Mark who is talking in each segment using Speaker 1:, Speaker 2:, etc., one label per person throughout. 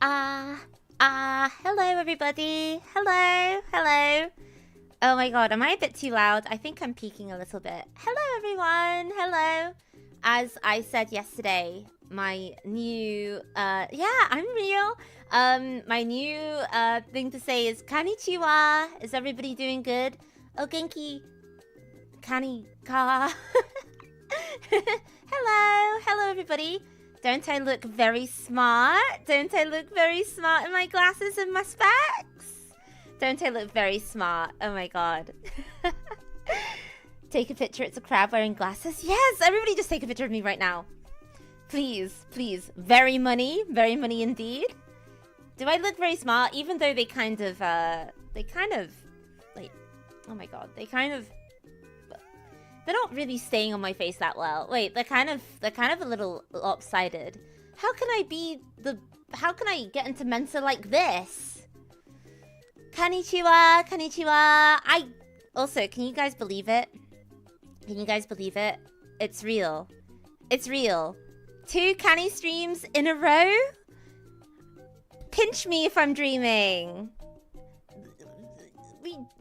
Speaker 1: Hello everybody. Hello. Oh my god, am I a bit too loud? I think I'm peaking a little bit. Hello everyone, hello. As I said yesterday, my new, yeah, I'm real. My new, thing to say is konnichiwa. Is everybody doing good? Oh, genki. Kanika. Hello everybody. Don't I look very smart? Don't I look very smart in my glasses and my specs? Don't I look very smart? Oh my god. Take a picture, it's a crab wearing glasses. Yes, everybody just take a picture of me right now. Please. Very money indeed. Do I look very smart? Even though they kind of, like, oh my god, they're not really staying on my face that well. Wait, they're kind of a little lopsided. How can I get into Mensa like this? Konnichiwa. Also, can you guys believe it? It's real. 2 Canny streams in a row? Pinch me if I'm dreaming.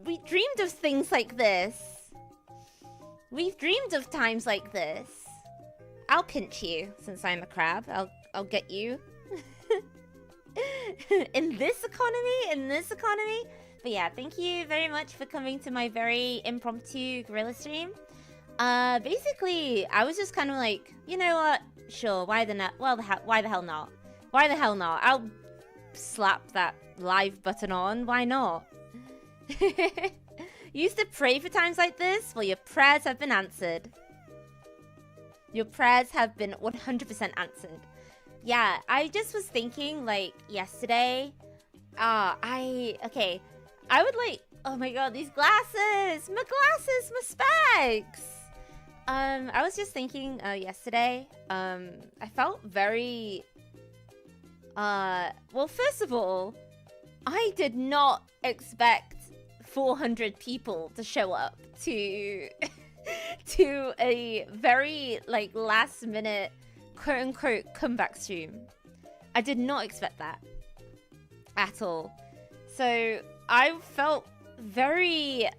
Speaker 1: We dreamed of things like this. We've dreamed of times like this. I'll pinch you, since I'm a crab. I'll get you. In this economy? But yeah, thank you very much for coming to my very impromptu gorilla stream. Basically, I was just kind of like, you know what? Sure, why the hell not? I'll slap that live button on. Why not? You used to pray for times like this? Well, your prayers have been answered. Your prayers have been 100% answered. Yeah, I just was thinking, like, yesterday. Okay. I would like, oh my god, these glasses! My specs! I was just thinking, yesterday, I felt very, well, first of all, I did not expect 400 people to show up to to a very like last minute quote-unquote comeback stream. I did not expect that at all. So I felt very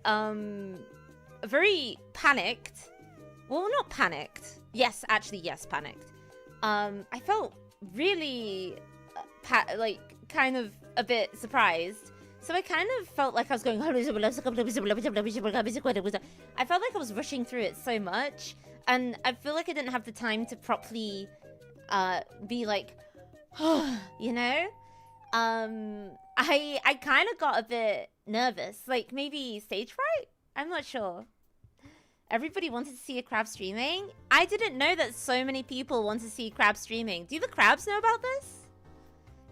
Speaker 1: very panicked. Well, not panicked. Yes, panicked. I felt really kind of a bit surprised. So I kind of felt like I was going... I felt like I was rushing through it so much. And I feel like I didn't have the time to properly be like, you know? I kind of got a bit nervous. Like maybe stage fright? I'm not sure. Everybody wanted to see a crab streaming. I didn't know that so many people want to see crab streaming. Do the crabs know about this?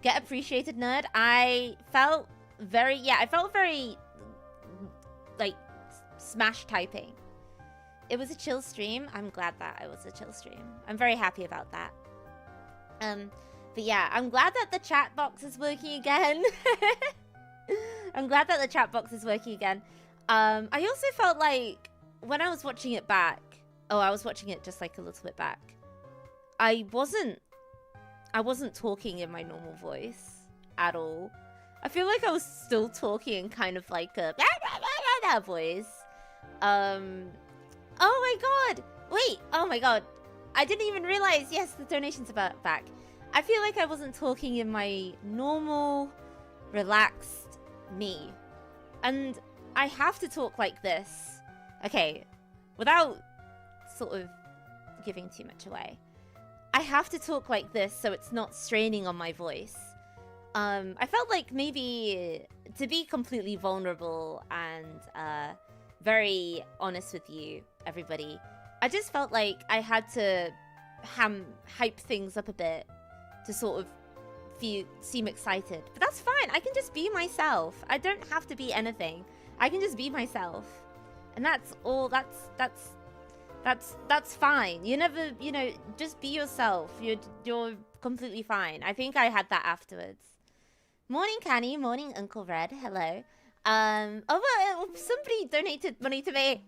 Speaker 1: Get appreciated, nerd. I felt very like smash typing. It was a chill stream. I'm glad that it was a chill stream. I'm very happy about that. But yeah, I'm glad that the chat box is working again. I also felt like when I was watching it back, I was watching it just like a little bit back. I wasn't talking in my normal voice at all. I feel like I was still talking kind of like a voice. Oh my god! Wait, oh my god. I didn't even realize, yes, the donation's about back. I feel like I wasn't talking in my normal, relaxed me. And I have to talk like this. Okay, without sort of giving too much away. I have to talk like this so it's not straining on my voice. I felt like maybe to be completely vulnerable and very honest with you, everybody, I just felt like I had to hype things up a bit to sort of seem excited. But that's fine. I can just be myself. I don't have to be anything. I can just be myself. And that's all. That's fine. You never, you know, just be yourself. You're completely fine. I think I had that afterwards. Morning, Canny. Morning, Uncle Red. Hello. Somebody donated money to me.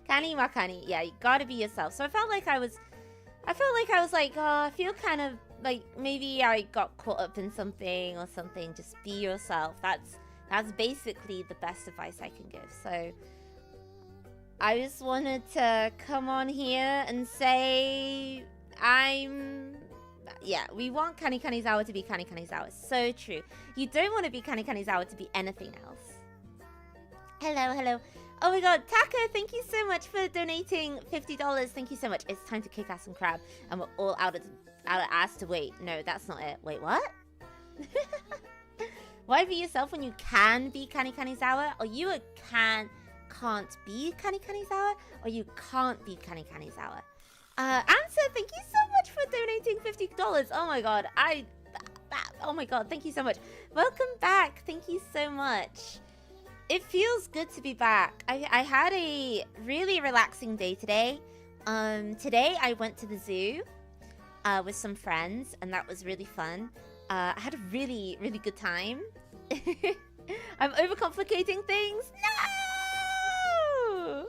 Speaker 1: Canny Makani. Yeah, you gotta be yourself. So I felt like I was like, oh, I feel kind of like, maybe I got caught up in something or something. Just be yourself. That's basically the best advice I can give. So I just wanted to come on here and say yeah, we want Kani Kanizawa to be Kani Kanizawa. So true. You don't want to be Kani Kanizawa to be anything else. Hello, hello. Oh my god, Taco, thank you so much for donating $50. Thank you so much. It's time to kick ass and crab, and we're all out of ass to wait. No, that's not it. Wait, what? Why be yourself when you can be Kani Kanizawa? Or you can't be Kani Kanizawa? Or you can't be Kani Kanizawa? Answer, thank you so much for donating $50. Oh my god, oh my god, thank you so much. Welcome back. Thank you so much. It feels good to be back. I had a really relaxing day today. Today I went to the zoo with some friends, and that was really fun. I had a really, really good time. I'm overcomplicating things. No!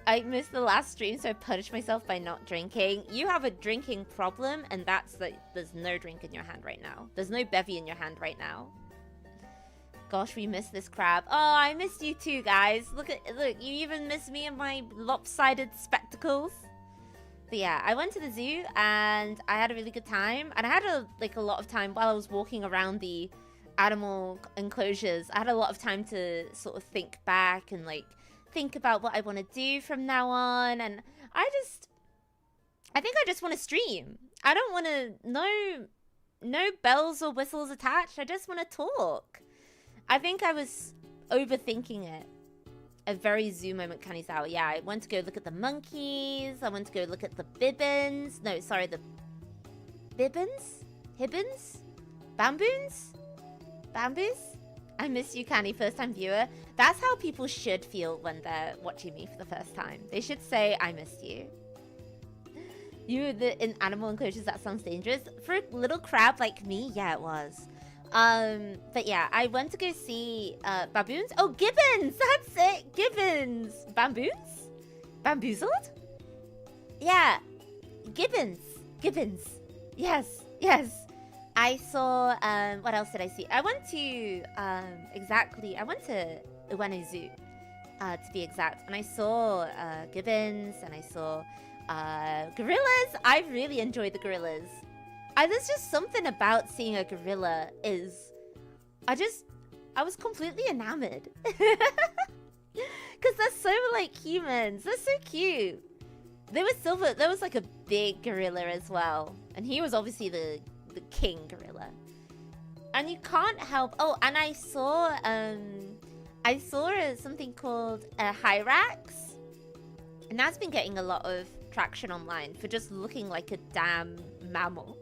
Speaker 1: I missed the last stream, so I punished myself by not drinking. You have a drinking problem, and that's like, there's no drink in your hand right now. There's no bevy in your hand right now. Gosh, we missed this crab. Oh, I missed you too, guys. Look, you even missed me and my lopsided spectacles. But yeah, I went to the zoo and I had a really good time. And I had a lot of time while I was walking around the animal enclosures. I had a lot of time to sort of think back and like think about what I want to do from now on. And I think I just want to stream. I don't want to, no bells or whistles attached. I just want to talk. I think I was overthinking it. A very zoo moment, Kanizawa. Yeah, I went to go look at the monkeys. I went to go look at the bibbins. No, sorry, the bibbins? Hibbins? Bamboos? Bamboos? I miss you, Kani, first time viewer. That's how people should feel when they're watching me for the first time. They should say, I missed you. You in animal enclosures, that sounds dangerous. For a little crab like me, yeah, it was. But yeah, I went to go see baboons. Oh, gibbons! That's it! Gibbons! Bamboons? Bamboozled? Yeah. Gibbons. Gibbons. Yes. Yes. I saw, what else did I see? I went to, I went to Ueno Zoo, to be exact. And I saw, gibbons, and I saw, gorillas. I really enjoyed the gorillas. There's just something about seeing a gorilla I was completely enamored. Because they're so like humans. They're so cute. They were silver. There was like a big gorilla as well. And he was obviously the king gorilla. And you can't help... Oh, and I saw something called a Hyrax. And that's been getting a lot of traction online for just looking like a damn mammal.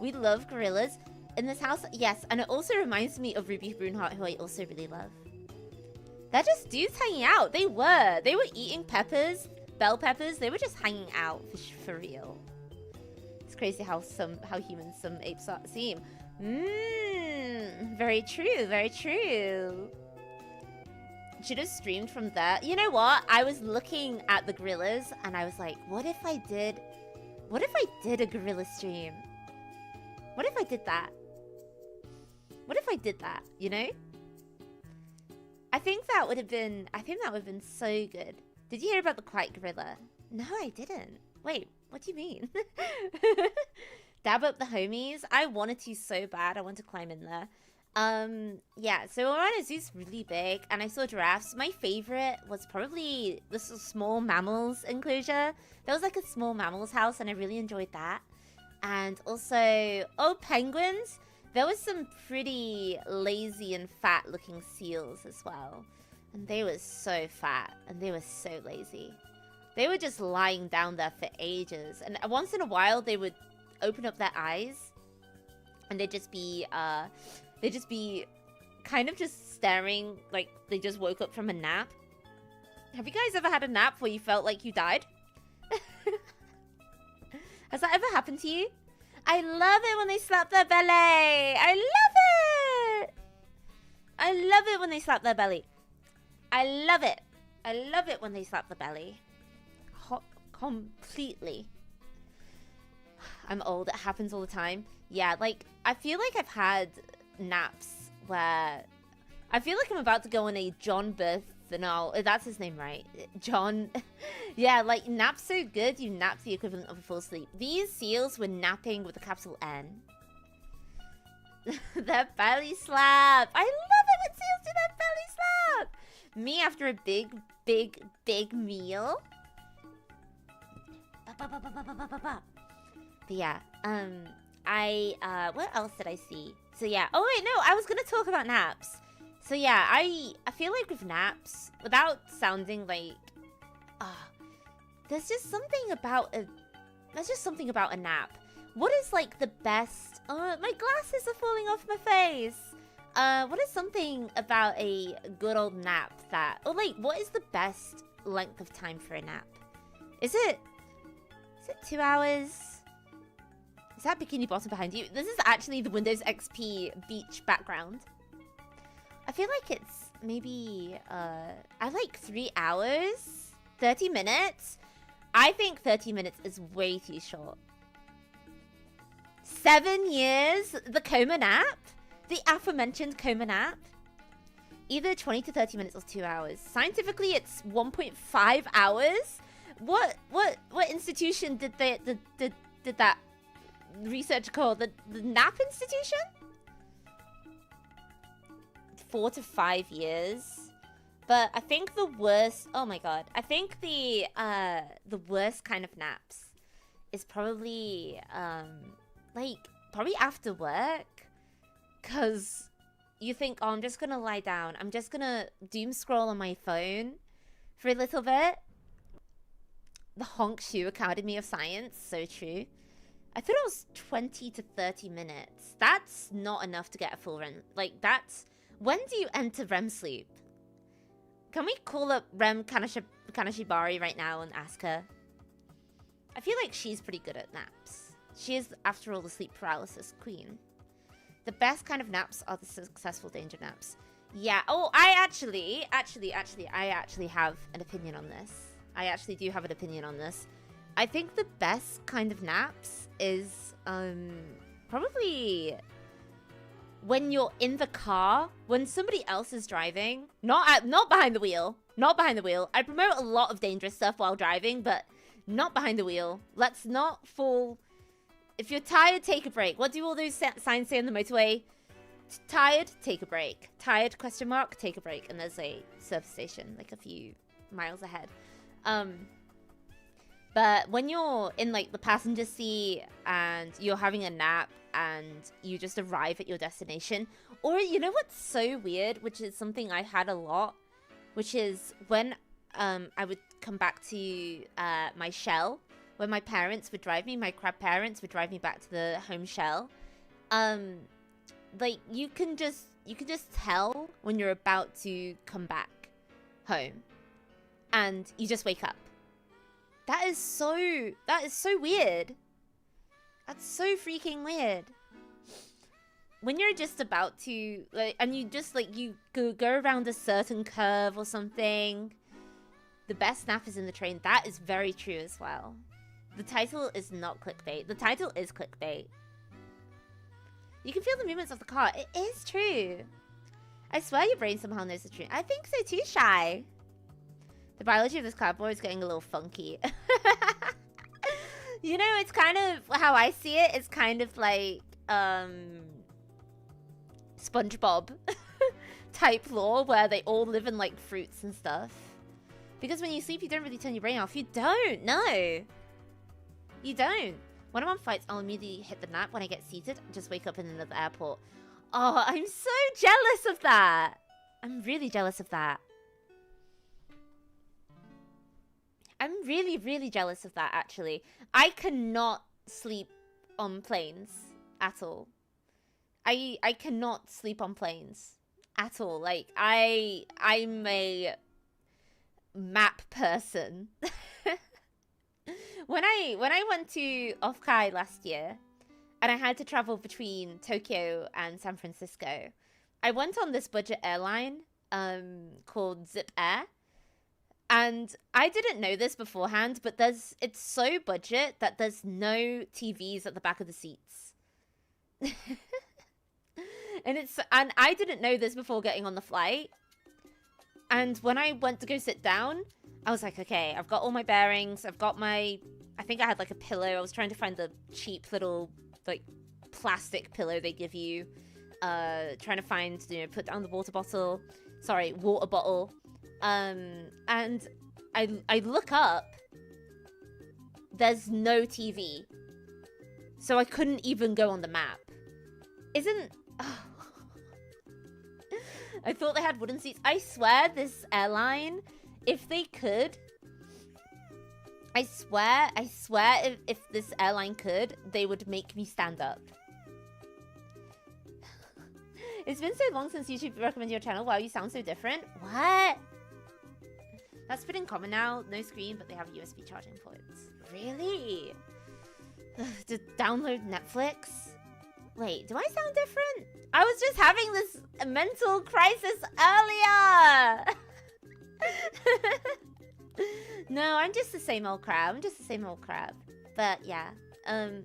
Speaker 1: We love gorillas in this house. Yes, and it also reminds me of Ruby Brunhart, who I also really love. They're just dudes hanging out. They were eating peppers, bell peppers. They were just hanging out for real. It's crazy how human some apes seem. Very true, very true. Should have streamed from there. You know what? I was looking at the gorillas and I was like, what if I did a gorilla stream? What if I did that? What if I did that, you know? I think that would have been so good. Did you hear about the quiet gorilla? No, I didn't. Wait, what do you mean? Dab up the homies. I wanted to so bad. I want to climb in there. Yeah, so Ueno Zoo's really big, and I saw giraffes. My favorite was probably this small mammals enclosure. There was like a small mammals house, and I really enjoyed that. And also, oh, penguins. There was some pretty lazy and fat looking seals as well. And they were so fat, and they were so lazy. They were just lying down there for ages. And once in a while, they would open up their eyes, and they'd just be kind of just staring like they just woke up from a nap. Have you guys ever had a nap where you felt like you died? Has that ever happened to you? I love it when they slap their belly. I love it. I love it when they slap their belly. I love it. I love it when they slap the belly. Completely. I'm old. It happens all the time. Yeah, like, I feel like I've had naps where... I feel like I'm about to go on a John Berthenol. That's his name, right? John. Yeah, like, nap's so good, you nap the equivalent of a full sleep. These seals were napping with a capital N. Their belly slap. I love it when seals do their belly slap. Me after a big meal. But yeah, what else did I see? So yeah, oh wait, no, I was gonna talk about naps. So yeah, I feel like with naps, without sounding like, there's just something about a nap. What is like the best, my glasses are falling off my face. What is something about a good old nap that, what is the best length of time for a nap? Is it 2 hours? Is that Bikini Bottom behind you? This is actually the Windows XP beach background. I feel like it's maybe, I like 3 hours? 30 minutes? I think 30 minutes is way too short. 7 years? The coma nap? The aforementioned coma nap? Either 20 to 30 minutes or 2 hours. Scientifically, it's 1.5 hours? What institution did that research call? The nap institution? 4 to 5 years. But I think the worst, oh my god, I think the worst kind of naps is probably probably after work, cause you think, oh, I'm just gonna lie down, I'm just gonna doom scroll on my phone for a little bit. The Honk Shoe Academy of Science, so true. I thought it was 20 to 30 minutes. That's not enough to get a full REM. Like, that's... When do you enter REM sleep? Can we call up Rem Kanashibari right now and ask her? I feel like she's pretty good at naps. She is, after all, the sleep paralysis queen. The best kind of naps are the successful danger naps. Yeah, oh, I actually have an opinion on this. I actually do have an opinion on this. I think the best kind of naps is probably when you're in the car, when somebody else is driving, not behind the wheel, not behind the wheel. I promote a lot of dangerous stuff while driving, but not behind the wheel. Let's not fall. If you're tired, take a break. What do all those signs say on the motorway? Tired, take a break. Tired, question mark, take a break. And there's a service station like a few miles ahead. But when you're in like the passenger seat and you're having a nap and you just arrive at your destination, or you know what's so weird, which is something I had a lot, which is when I would come back to my shell, when my parents would drive me, my crab parents would drive me back to the home shell. Like you can just tell when you're about to come back home, and you just wake up. That is so weird. That's so freaking weird. When you're just about to, like, and you just, like, you go around a certain curve or something, the best nap is in the train. That is very true as well. The title is not clickbait. The title is clickbait. You can feel the movements of the car. It is true. I swear your brain somehow knows the truth. I think so too, Shy. The biology of this cardboard is getting a little funky. You know, it's kind of how I see it. It's kind of like SpongeBob type lore where they all live in like fruits and stuff. Because when you sleep, you don't really turn your brain off. You don't. No. You don't. When I'm on flights, I'll immediately hit the nap when I get seated and just wake up in another airport. Oh, I'm so jealous of that. I'm really jealous of that. I'm really, really jealous of that, actually. I cannot sleep on planes at all. I cannot sleep on planes at all. Like, I'm a map person. When I went to Offkai last year, and I had to travel between Tokyo and San Francisco, I went on this budget airline called Zip Air. And I didn't know this beforehand, but it's so budget that there's no TVs at the back of the seats. And I didn't know this before getting on the flight. And when I went to go sit down, I was like, okay, I've got all my bearings. I've got I think I had like a pillow. I was trying to find the cheap little like plastic pillow they give you. Trying to find, put down the water bottle. Sorry, water bottle. And I look up. There's no TV. So I couldn't even go on the map. Oh. I thought they had wooden seats. I swear this airline, if they could, I swear if this airline could, they would make me stand up. It's been so long since YouTube recommended your channel. Wow, you sound so different. What? That's been in common now. No screen, but they have USB charging ports. Really? To download Netflix? Wait, do I sound different? I was just having this mental crisis earlier! No, I'm just the same old crab. But yeah,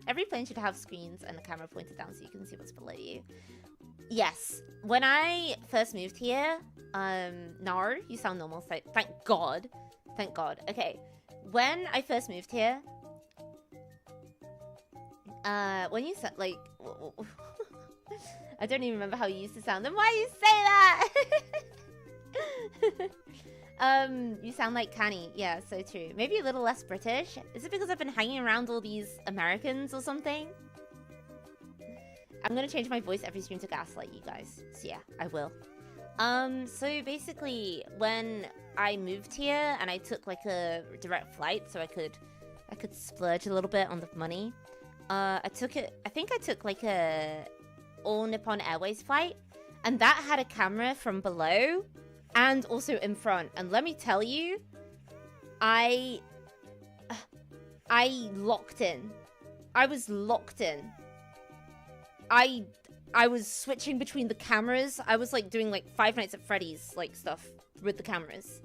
Speaker 1: every plane should have screens and a camera pointed down so you can see what's below you. Yes, when I first moved here, no, you sound normal, so thank God. Thank God. Okay, when I first moved here, when you said, like, I don't even remember how you used to sound. Then why you say that? You sound like Canny. Yeah, so true. Maybe a little less British. Is it because I've been hanging around all these Americans or something? I'm gonna change my voice every stream to gaslight you guys. So yeah, I will. So basically, when I moved here and I took like a direct flight, so I could splurge a little bit on the money. I think I took like a All Nippon Airways flight, and that had a camera from below and also in front. And let me tell you, I locked in. I was locked in. I was switching between the cameras. I was like doing like Five Nights at Freddy's like stuff with the cameras.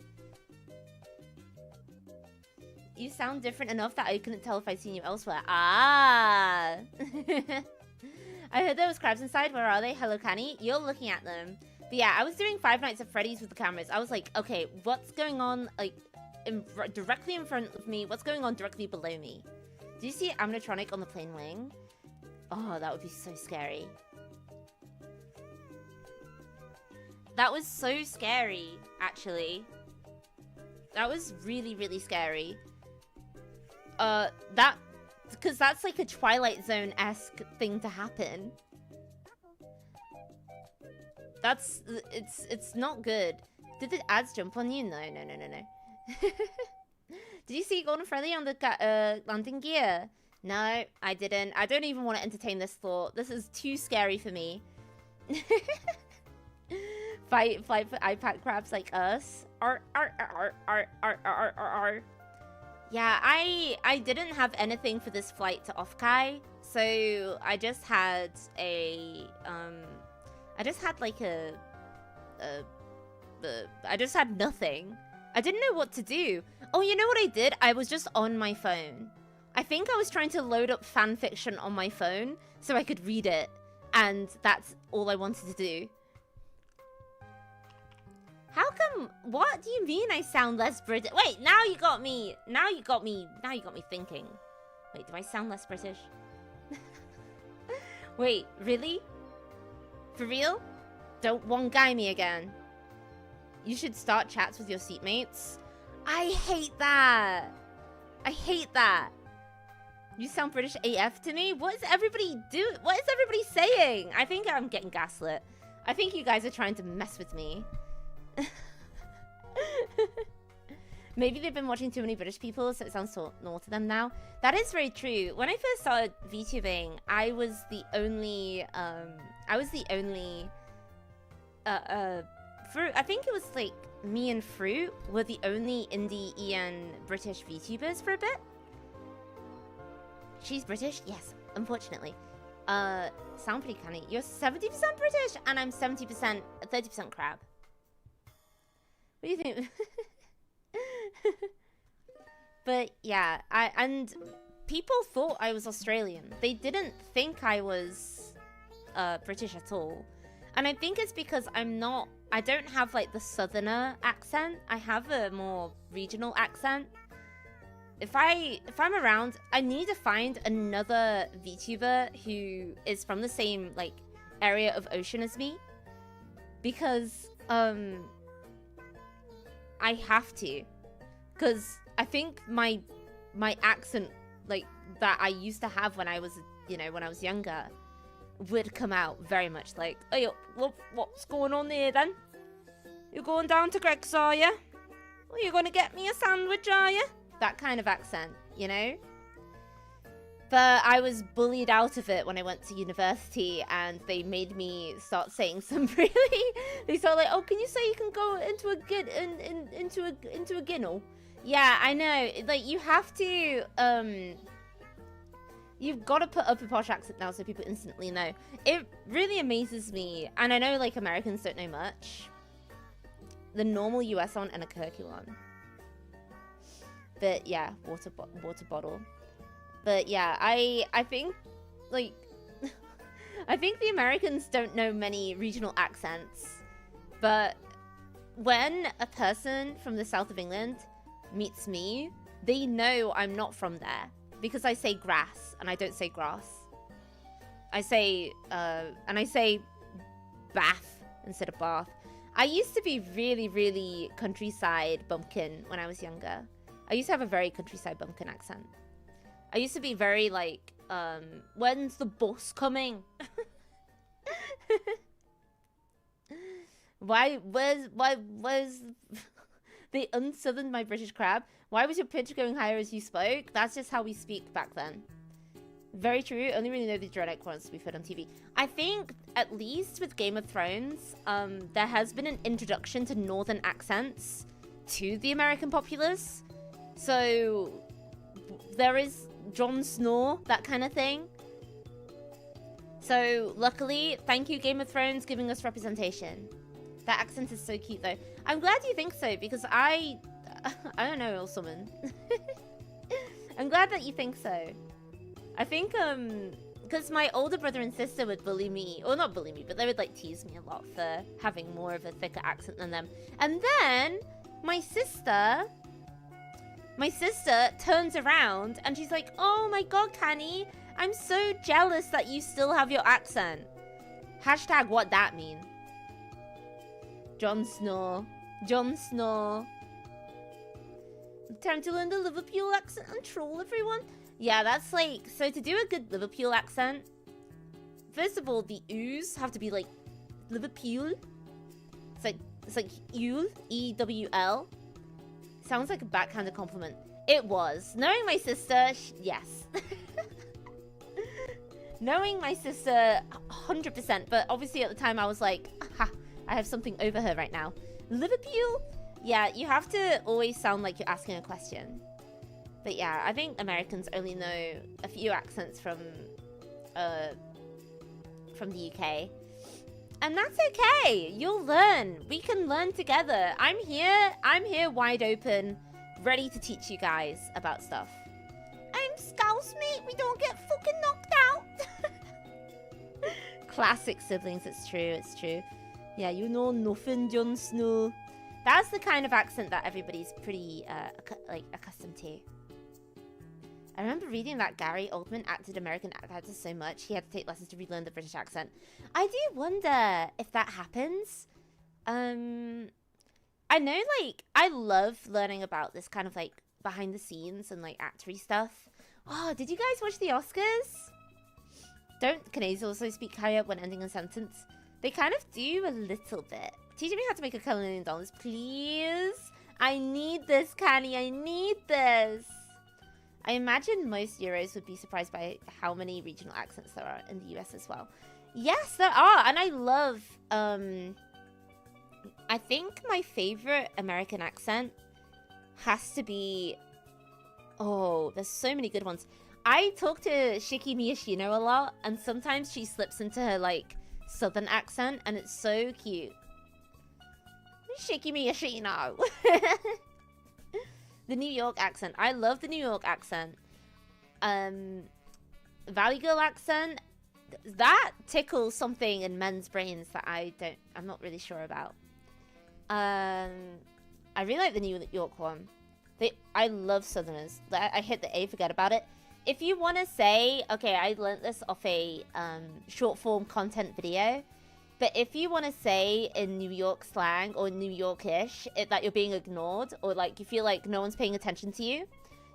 Speaker 1: You sound different enough that I couldn't tell if I'd seen you elsewhere. Ah! I heard there was crabs inside. Where are they? Hello, Canny. You're looking at them. But yeah, I was doing Five Nights at Freddy's with the cameras. I was like, okay, what's going on like directly in front of me? What's going on directly below me? Do you see animatronic on the plane wing? Oh, that would be so scary. That was so scary, actually. That was really, really scary. Because that's like a Twilight Zone-esque thing to happen. It's not good. Did the ads jump on you? No. Did you see Golden Freddy on the landing gear? No, I didn't. I don't even want to entertain this thought. This is too scary for me. Fight for iPad crabs like us. Yeah, I didn't have anything for this flight to Offkai, so I just had I just had nothing. I didn't know what to do. Oh, you know what I did? I was just on my phone. I think I was trying to load up fan fiction on my phone so I could read it, and that's all I wanted to do. How come? What do you mean I sound less British? Wait, now you got me thinking. Wait, do I sound less British? Wait, really? For real? Don't one guy me again. You should start chats with your seatmates. I hate that. I hate that. You sound British AF to me? What is everybody What is everybody saying? I think I'm getting gaslit. I think you guys are trying to mess with me. Maybe they've been watching too many British people, so it sounds so normal to them now. That is very true. When I first started VTubing, I was the only Fruit, I think it was like me and Fruit were the only indie EN British VTubers for a bit. She's British? Yes, unfortunately. Sound pretty canny. You're 70% British and I'm 30% crab. What do you think? But yeah, and people thought I was Australian. They didn't think I was British at all. And I think it's because I don't have like the southerner accent. I have a more regional accent. If I'm around, I need to find another VTuber who is from the same like area of ocean as me, because I have to, because I think my accent, like that I used to have when I was younger, would come out very much like, "Hey, what's going on there then? You're going down to Greg's, are you? Well, you're gonna get me a sandwich, are you?" That kind of accent, you know? But I was bullied out of it when I went to university, and they made me start saying some really... They started like, "Oh, can you say you can go into a ginnel?" Yeah, I know. Like, you have to... You've got to put up a posh accent now so people instantly know. It really amazes me, and I know, like, Americans don't know much. The normal US one and a Kirky one. But yeah, water bottle. But yeah, I think, like, I think the Americans don't know many regional accents. But when a person from the south of England meets me, they know I'm not from there. Because I say grass, and I don't say grass. I say, and I say bath instead of bath. I used to be really, really countryside bumpkin when I was younger. I used to have a very countryside bumpkin accent. I used to be very like, when's the bus coming? Where's they unsoutherned my British crab? Why was your pitch going higher as you spoke? That's just how we speak back then. Very true. Only really know the Dreadnought once we've heard on TV. I think, at least with Game of Thrones, there has been an introduction to northern accents to the American populace. So there is Jon Snow, that kind of thing. So luckily, thank you Game of Thrones giving us representation. That accent is so cute though. I'm glad you think so, because I don't know, Ilsuman. I'm glad that you think so. I think because my older brother and sister would bully me, or not bully me, but they would like tease me a lot for having more of a thicker accent than them. And then my sister turns around and she's like, "Oh my god, Canny, I'm so jealous that you still have your accent." Hashtag what that mean? Jon Snow. Jon Snow. Time to learn the Liverpool accent and troll everyone. Yeah, that's like, so to do a good Liverpool accent, first of all, the U's have to be like Liverpool. It's like Ewl, E-W-L. Sounds like a backhanded compliment. It was. Knowing my sister, yes. Knowing my sister, 100%. But obviously at the time I was like, ha, I have something over her right now. Liverpool? Yeah, you have to always sound like you're asking a question. But yeah, I think Americans only know a few accents from the UK. And that's okay. You'll learn. We can learn together. I'm here wide open, ready to teach you guys about stuff. I'm Scouse, mate. We don't get fucking knocked out. Classic siblings. It's true. It's true. Yeah, you know nothing, Jon Snow. That's the kind of accent that everybody's pretty like accustomed to. I remember reading that Gary Oldman acted American actors so much he had to take lessons to relearn the British accent. I do wonder if that happens. I know, like, I love learning about this kind of like behind the scenes and like actory stuff. Oh, did you guys watch the Oscars? Don't Canadians also speak higher when ending a sentence? They kind of do a little bit. Teach me how to make $1 million, please. I need this, Canny. I need this. I imagine most Euros would be surprised by how many regional accents there are in the US as well. Yes, there are. And I love, I think my favorite American accent has to be, oh, there's so many good ones. I talk to Shiki Miyashino a lot, and sometimes she slips into her, like, southern accent, and it's so cute. Shiki Miyashino. The New York accent. I love the New York accent. Valley Girl accent. That tickles something in men's brains that I'm not really sure about. I really like the New York one. I love Southerners. I hit the A, forget about it. If you want to say, okay, I learned this off a short form content video, but if you want to say in New York slang or New Yorkish that you're being ignored, or like you feel like no one's paying attention to you,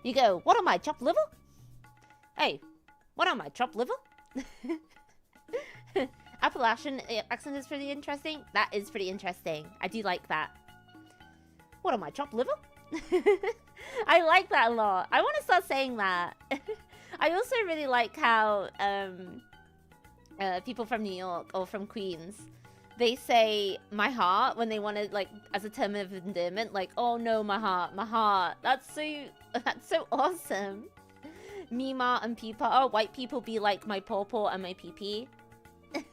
Speaker 1: you go, what am I, chopped liver? Hey, what am I, chopped liver? Appalachian accent is pretty interesting. That is pretty interesting. I do like that. What am I, chopped liver? I like that a lot. I want to start saying that. I also really like how people from New York or from Queens, they say my heart when they want to, like, as a term of endearment, like, oh no, my heart, my heart. That's so awesome. Mima and Peepa. Oh, white people be like my pawpaw and my pee-pee.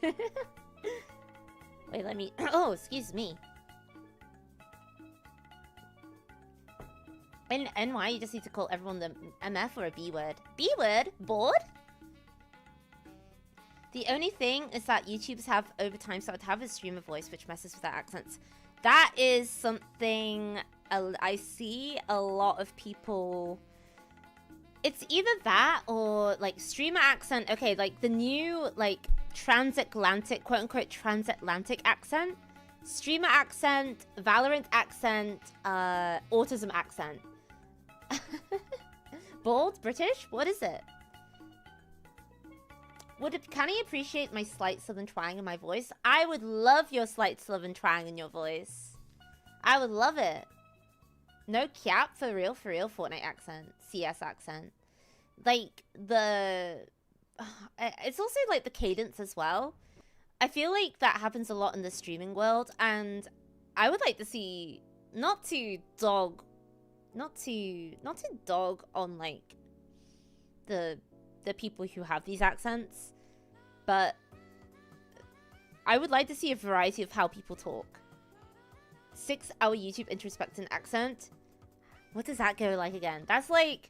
Speaker 1: Wait, let me... Oh, excuse me. In NY, you just need to call everyone the MF or a B word. B word? Bored? The only thing is that YouTubers have over time started to have a streamer voice which messes with their accents. That is something I see a lot of people... It's either that or, like, streamer accent. Okay, like, the new, like, transatlantic, quote-unquote transatlantic accent. Streamer accent, Valorant accent, autism accent. Bold? British? What is it? Can he appreciate my slight southern twang in my voice? I would love your slight southern twang in your voice. I would love it. No cap, for real, Fortnite accent. CS accent. Like, it's also, like, the cadence as well. I feel like that happens a lot in the streaming world, and I would like to see... Not to dog on, like, the people who have these accents, but I would like to see a variety of how people talk. 6-hour YouTube introspecting accent. What does that go like again? That's like...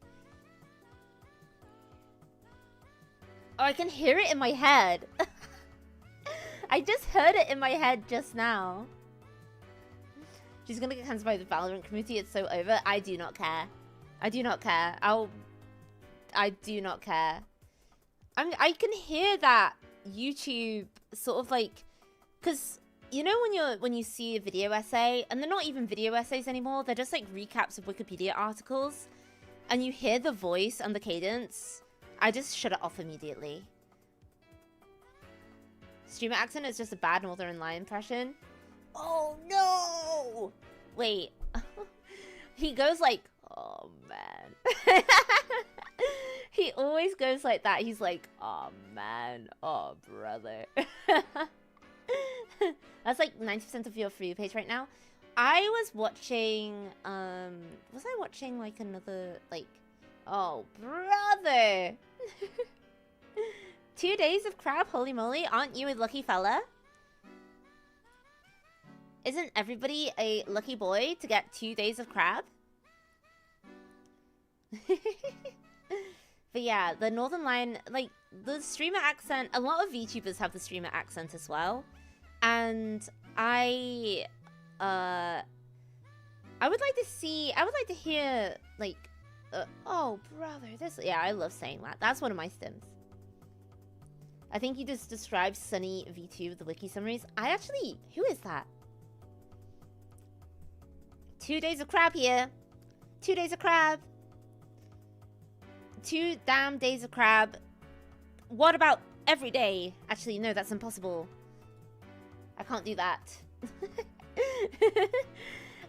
Speaker 1: Oh, I can hear it in my head. I just heard it in my head just now. She's gonna get cancelled by the Valorant community. It's so over. I do not care. I do not care. I do not care. I can hear that YouTube sort of like... Because... You know when you see a video essay, and they're not even video essays anymore, they're just like recaps of Wikipedia articles, and you hear the voice and the cadence, I just shut it off immediately. Streamer accent is just a bad Northern Line impression. Oh no! Wait. He goes like, oh man. He always goes like that. He's like, oh man, oh brother. That's like 90% of your For You page right now. I was watching, was I watching like another, like, oh, brother. 2 days of crab, holy moly, aren't you a lucky fella? Isn't everybody a lucky boy to get 2 days of crab? But yeah, the Northern Line, like, the streamer accent, a lot of VTubers have the streamer accent as well. And I would like to hear, like, oh, brother, this, yeah, I love saying that. That's one of my stims. I think you just described Sunny V2 with the wiki summaries. Who is that? 2 days of crab here. 2 days of crab. 2 damn days of crab. What about every day? Actually, no, that's impossible. I can't do that.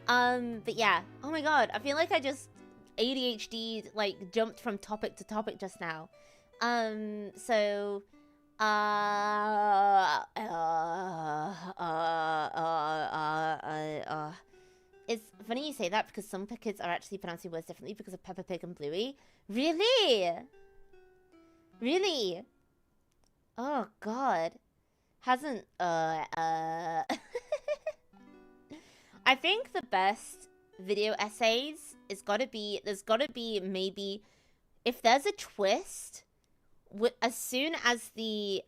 Speaker 1: But yeah. Oh my god, I feel like I just ADHD like jumped from topic to topic just now. It's funny you say that because some kids are actually pronouncing words differently because of Peppa Pig and Bluey. Really? Really? Oh god. Hasn't I think the best video essays is gotta be, there's gotta be maybe, if there's a twist, as soon as the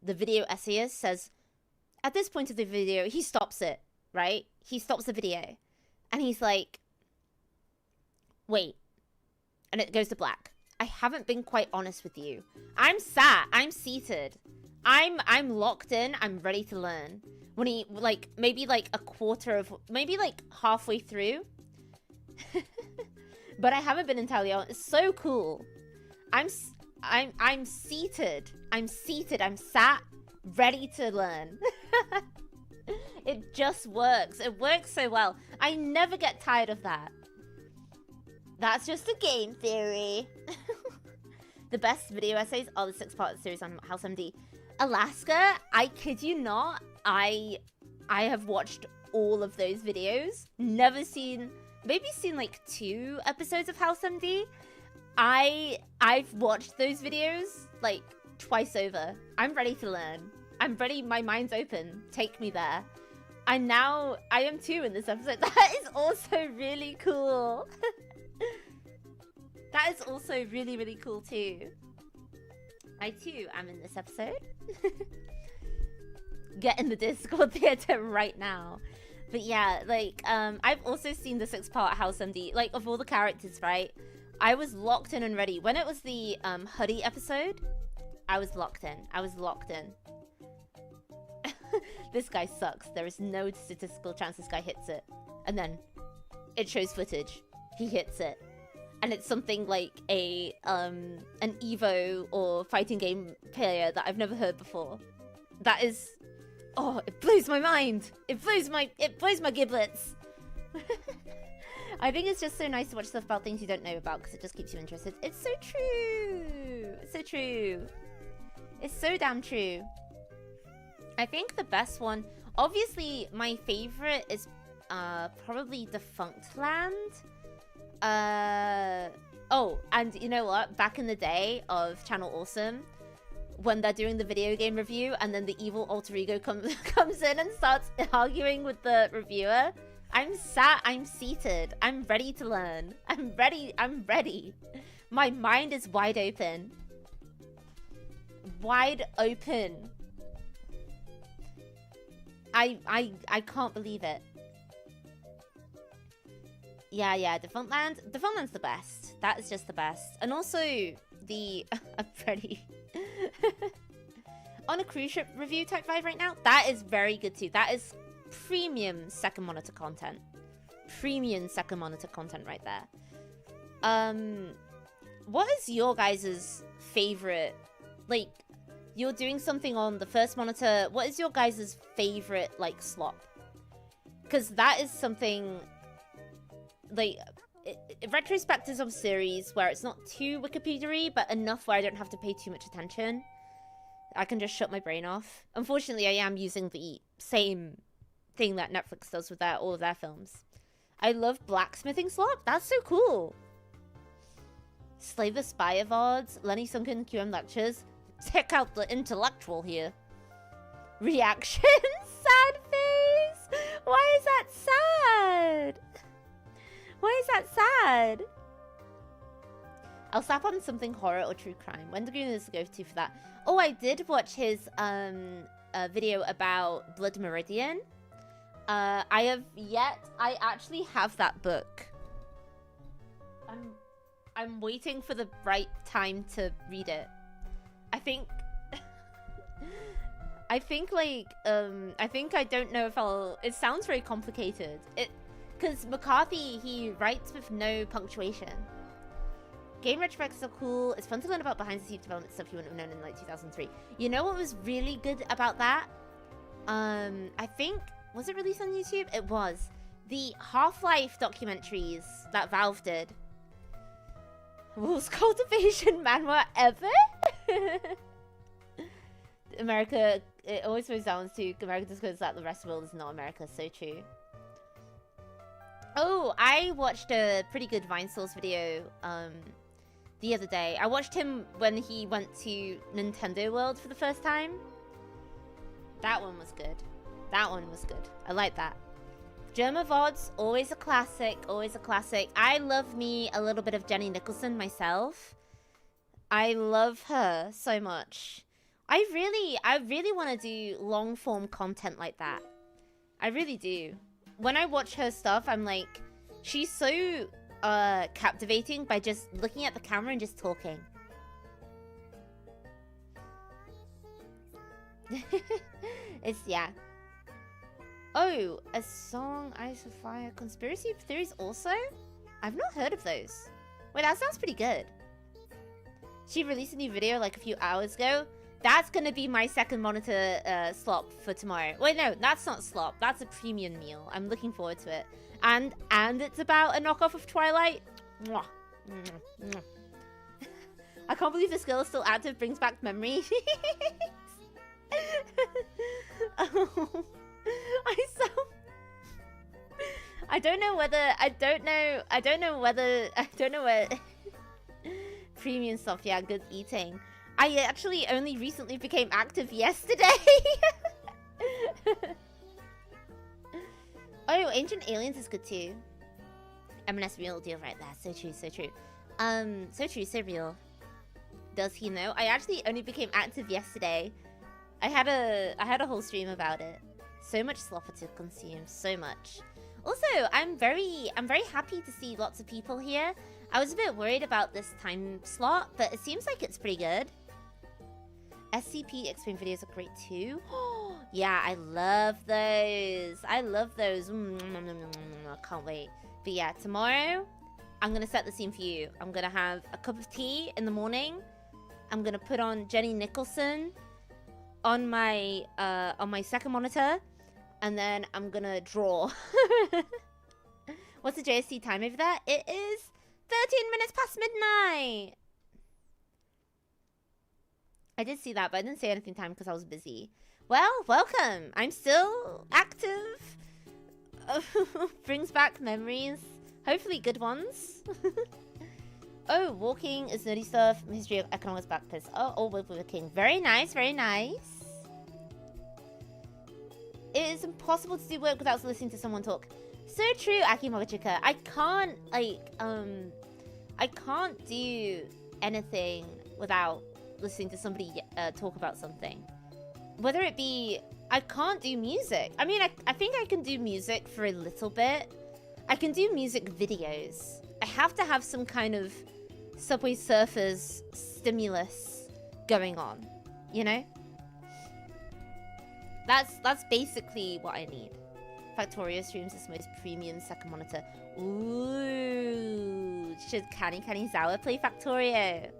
Speaker 1: video essayist says, at this point of the video, he stops it, right? He stops the video. And he's like, wait. And it goes to black. I haven't been quite honest with you. I'm sat. I'm seated. I'm locked in. I'm ready to learn. When he, like, maybe like a quarter of, maybe like halfway through. But I haven't been entirely honest. It's so cool. I'm seated. I'm seated. I'm sat, ready to learn. It just works. It works so well. I never get tired of that. That's just a game theory. The best video essays are the 6-part series on House MD. Alaska, I kid you not, I have watched all of those videos. Never seen, maybe seen like 2 episodes of House MD. I've watched those videos like twice over. I'm ready to learn. I'm ready, my mind's open. Take me there. I am too in this episode. That is also really cool. That is also really, really cool too. I too am in this episode. Get in the Discord theater right now. But yeah, like, I've also seen the 6-part House MD. Like, of all the characters, right? I was locked in and ready. When it was the Huddy episode, I was locked in. I was locked in. This guy sucks. There is no statistical chance this guy hits it. And then it shows footage. He hits it. And it's something like an Evo or fighting game player that I've never heard before. That is, oh, it blows my mind. It blows my giblets. I think it's just so nice to watch stuff about things you don't know about because it just keeps you interested. It's so true. It's so true. It's so damn true. I think the best one, obviously my favorite is probably Defunctland. Oh, and you know what? Back in the day of Channel Awesome, when they're doing the video game review and then the evil alter ego comes in and starts arguing with the reviewer, I'm seated. I'm ready to learn. I'm ready. My mind is wide open. Wide open. I can't believe it. Yeah, Defunctland's the best. That is just the best. And also the I'm ready. On a cruise ship review type 5 right now, that is very good too. That is premium second monitor content. Premium second monitor content right there. What is your guys' favorite, like, you're doing something on the first monitor, what is your guys' favorite, like, slop? Because that is something, like, retrospectives of series where it's not too Wikipedia-y, but enough where I don't have to pay too much attention. I can just shut my brain off. Unfortunately, I am using the same thing that Netflix does with all of their films. I love blacksmithing slop. That's so cool. Slave Aspire VODs, Lenny Sunken QM lectures. Check out the intellectual here. Reaction? Sad face? Why is that sad? Why is that sad? I'll slap on something horror or true crime. When Green is the go-to for that. Oh, I did watch his video about Blood Meridian. I actually have that book. I'm waiting for the right time to read it. I think I don't know if I'll, it sounds very complicated. Because McCarthy, he writes with no punctuation. Game retrospects are cool. It's fun to learn about behind the scenes development stuff you wouldn't have known in like 2003. You know what was really good about that? I think, was it released on YouTube? It was. The Half-Life documentaries that Valve did. Worst cultivation manhwa ever? America, it always goes down to America just goes that the rest of the world is not America. So true. Oh, I watched a pretty good Vinesource video the other day. I watched him when he went to Nintendo World for the first time. That one was good. That one was good. I like that. Germa VODs, always a classic, always a classic. I love me a little bit of Jenny Nicholson myself. I love her so much. I really want to do long form content like that. I really do. When I watch her stuff, I'm like, she's so captivating by just looking at the camera and just talking. It's, yeah. Oh, a song, Ice of Fire, conspiracy theories also? I've not heard of those. Wait, that sounds pretty good. She released a new video like a few hours ago. That's gonna be my second monitor slop for tomorrow. Wait, no, that's not slop. That's a premium meal. I'm looking forward to it. And it's about a knockoff of Twilight. Mwah. Mwah. Mwah. I can't believe this girl is still active. Brings back memories. Oh. I don't know where premium stuff, yeah, good eating. I actually only recently became active yesterday. Oh, Ancient Aliens is good too. M&S real deal right there. So true, so true. So true, so real. Does he know? I actually only became active yesterday. I had a whole stream about it. So much slopper to consume, so much. Also, I'm very happy to see lots of people here. I was a bit worried about this time slot, but it seems like it's pretty good. SCP explain videos are great too. Yeah, I love those. I love those. I can't wait. But yeah, tomorrow, I'm gonna set the scene for you. I'm gonna have a cup of tea in the morning. I'm gonna put on Jenny Nicholson on my second monitor, and then I'm gonna draw. What's the JST time over there? It is 13 minutes past midnight. I did see that, but I didn't say anything time because I was busy. Well, welcome. I'm still active. Brings back memories. Hopefully good ones. Oh, walking is nerdy stuff. History of economics backpiss. Oh, all working. Very nice, very nice. It is impossible to do work without listening to someone talk. So true, Aki Mogachika. I can't, like, I can't do anything without listening to somebody talk about something. Whether it be, I can't do music. I mean, I think I can do music for a little bit. I can do music videos. I have to have some kind of Subway Surfers stimulus going on, you know? That's basically what I need. Factorio streams this most premium second monitor. Ooh, should Canny Zawa play Factorio?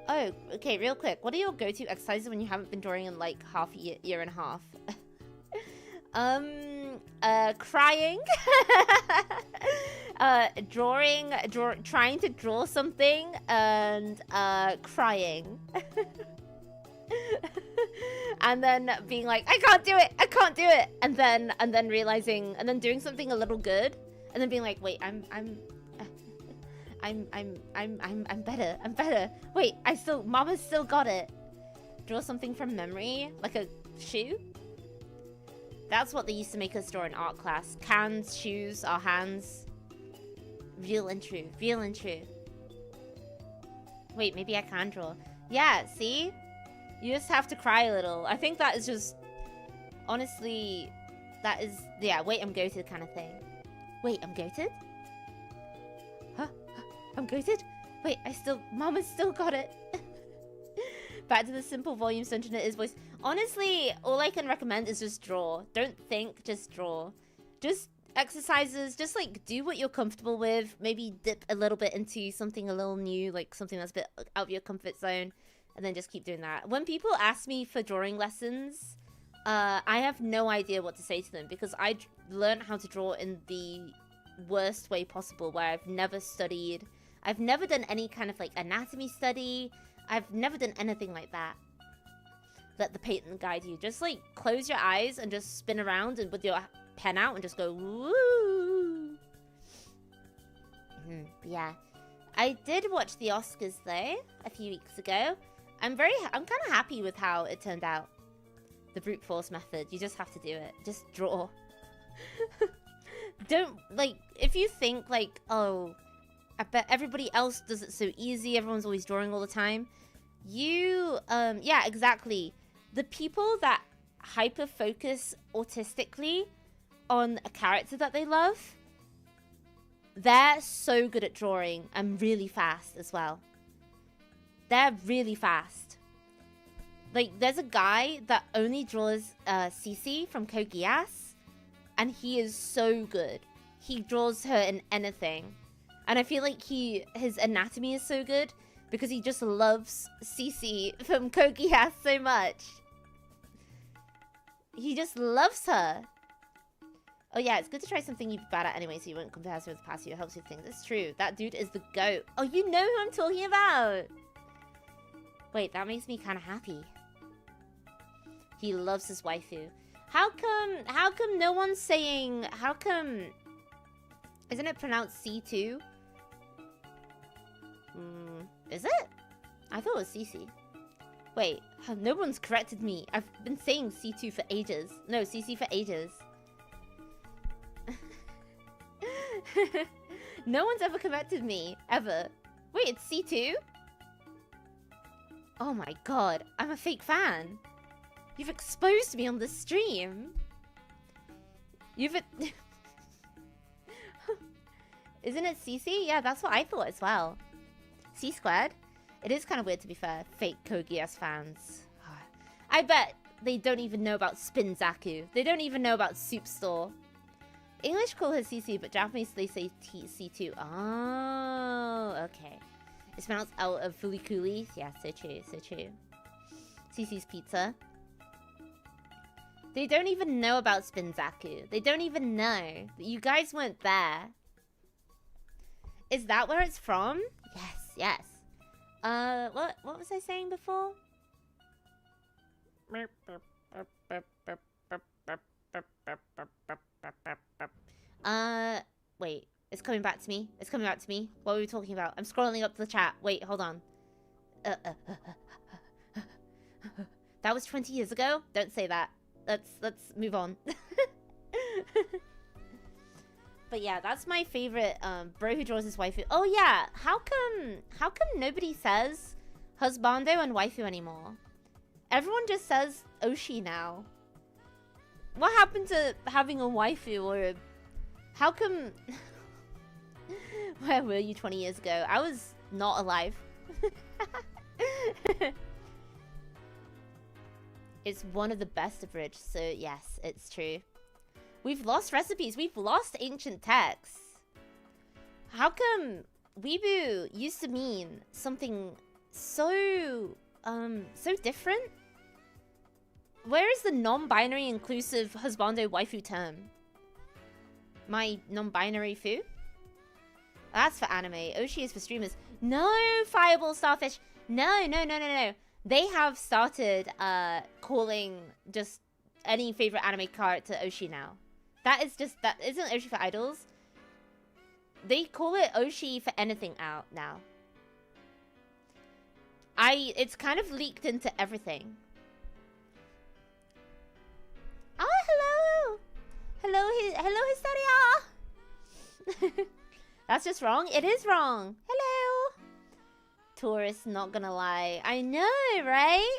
Speaker 1: Oh, okay, real quick. What are your go-to exercises when you haven't been drawing in like half a year and a half? Crying. Trying to draw something and crying. And then being like, I can't do it, and then realizing, and then doing something a little good, and then being like, wait, I'm better. Wait, Mama's still got it. Draw something from memory, like a shoe. That's what they used to make us draw in art class. Cans, shoes, our hands. Real and true, real and true. Wait, maybe I can draw. Yeah, see? You just have to cry a little. I think that is just, honestly, that is, yeah, wait, I'm goated kind of thing. Wait, I'm goated? Huh? I'm goated? Wait, Mama's still got it. Back to the simple volume centered in his voice. Honestly, all I can recommend is just draw. Don't think, just draw. Just exercises, just like do what you're comfortable with. Maybe dip a little bit into something a little new, like something that's a bit out of your comfort zone. And then just keep doing that. When people ask me for drawing lessons, I have no idea what to say to them because I learned how to draw in the worst way possible, where I've never studied. I've never done any kind of like anatomy study. I've never done anything like that. Let the patent guide you. Just like close your eyes and just spin around and with your pen out and just go woo. Yeah. I did watch the Oscars though a few weeks ago. I'm kind of happy with how it turned out. The brute force method. You just have to do it. Just draw. Don't, like, if you think, like, oh, I bet everybody else does it so easy, everyone's always drawing all the time. You, yeah, exactly. The people that hyper-focus autistically on a character that they love, they're so good at drawing and really fast as well. They're really fast. Like, there's a guy that only draws Cece from Code Geass, and he is so good. He draws her in anything. And I feel like his anatomy is so good because he just loves Cece from Code Geass so much. He just loves her. Oh yeah, it's good to try something you're bad at anyway so you won't compare to the past you. It helps you think. That's true. That dude is the GOAT. Oh, you know who I'm talking about. Wait, that makes me kind of happy. He loves his waifu. How come no one's saying, how come, isn't it pronounced C2? Is it? I thought it was CC. Wait, no one's corrected me. I've been saying C2 for ages. No, CC for ages. No one's ever corrected me, ever. Wait, it's C2? Oh my god, I'm a fake fan. You've exposed me on the stream. Isn't it CC? Yeah, that's what I thought as well. C squared? It is kind of weird, to be fair. Fake Code Geass fans. I bet they don't even know about Spin Zaku. They don't even know about Soup Store. English call her CC, but Japanese they say C2. Oh, okay. It's pronounced out of Fuli Coolies. Yeah, so true, so true. CC's Pizza. They don't even know about Spin Zaku. They don't even know. You guys weren't there. Is that where it's from? Yes, yes. What was I saying before? Wait. It's coming back to me. It's coming back to me. What were we talking about? I'm scrolling up to the chat. Wait, hold on. That was 20 years ago? Don't say that. Let's move on. But yeah, that's my favorite bro who draws his waifu. Oh yeah, how come nobody says husbando and waifu anymore? Everyone just says Oshi now. What happened to having a waifu or how come where were you 20 years ago? I was not alive. It's one of the best abridged, so yes, it's true. We've lost recipes. We've lost ancient texts. How come weebu used to mean something so different? Where is the non-binary inclusive husbando waifu term? My non-binary fu? That's for anime. Oshi is for streamers. No, Fireball Starfish. No. They have started calling just any favorite anime character Oshi now. That isn't Oshi for idols. They call it Oshi for anything out now. It's kind of leaked into everything. Oh, hello, Hysteria. That's just wrong. It is wrong. Hello. Tourists, not gonna lie. I know, right?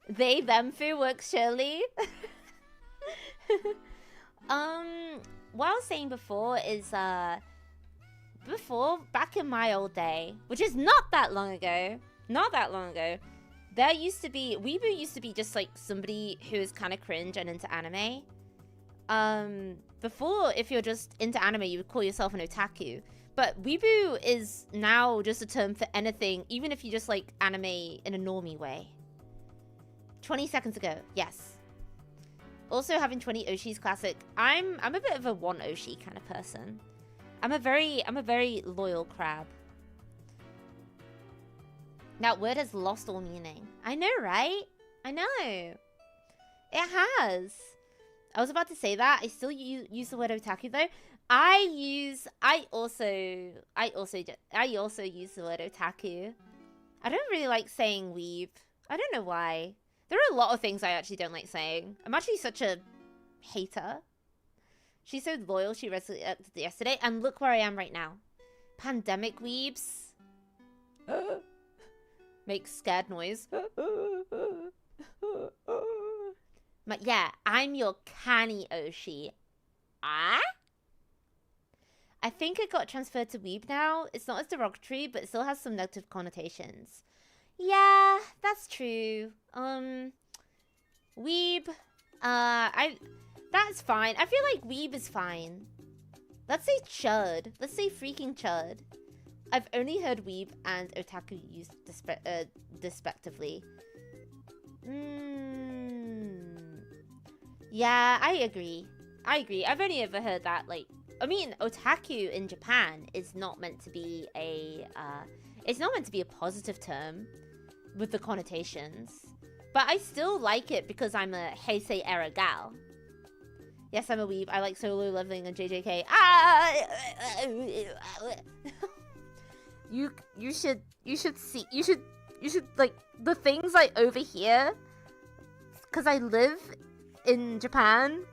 Speaker 1: They, them fu works surely. What I was saying before is, back in my old day, which is not that long ago, there used to be, weebu used to be just like somebody who is kind of cringe and into anime. Before, if you're just into anime, you would call yourself an otaku. But weebu is now just a term for anything, even if you just like anime in a normie way. 20 seconds ago, yes. Also having 20 Oshi's classic. I'm a bit of a one Oshi kind of person. I'm a very loyal crab. That word has lost all meaning. I know, right? I know. It has. I was about to say that. I still use the word otaku though. I also use the word otaku. I don't really like saying weeb. I don't know why. There are a lot of things I actually don't like saying. I'm actually such a hater. She's so loyal, she resurrected yesterday, and look where I am right now. Pandemic weebs. Make scared noise. But yeah, I'm your canny Oshi. Ah? I think it got transferred to weeb now. It's not as derogatory, but it still has some negative connotations. Yeah, that's true. Weeb. That's fine. I feel like weeb is fine. Let's say chud. Let's say freaking chud. I've only heard weeb and otaku used despectively. Yeah, I agree. I've only ever heard that, like, I mean, otaku in Japan is not meant to be a, it's not meant to be a positive term with the connotations. But I still like it because I'm a Heisei era gal. Yes, I'm a weeb. I like solo leveling and JJK. You should like the things I overhear because I live in Japan.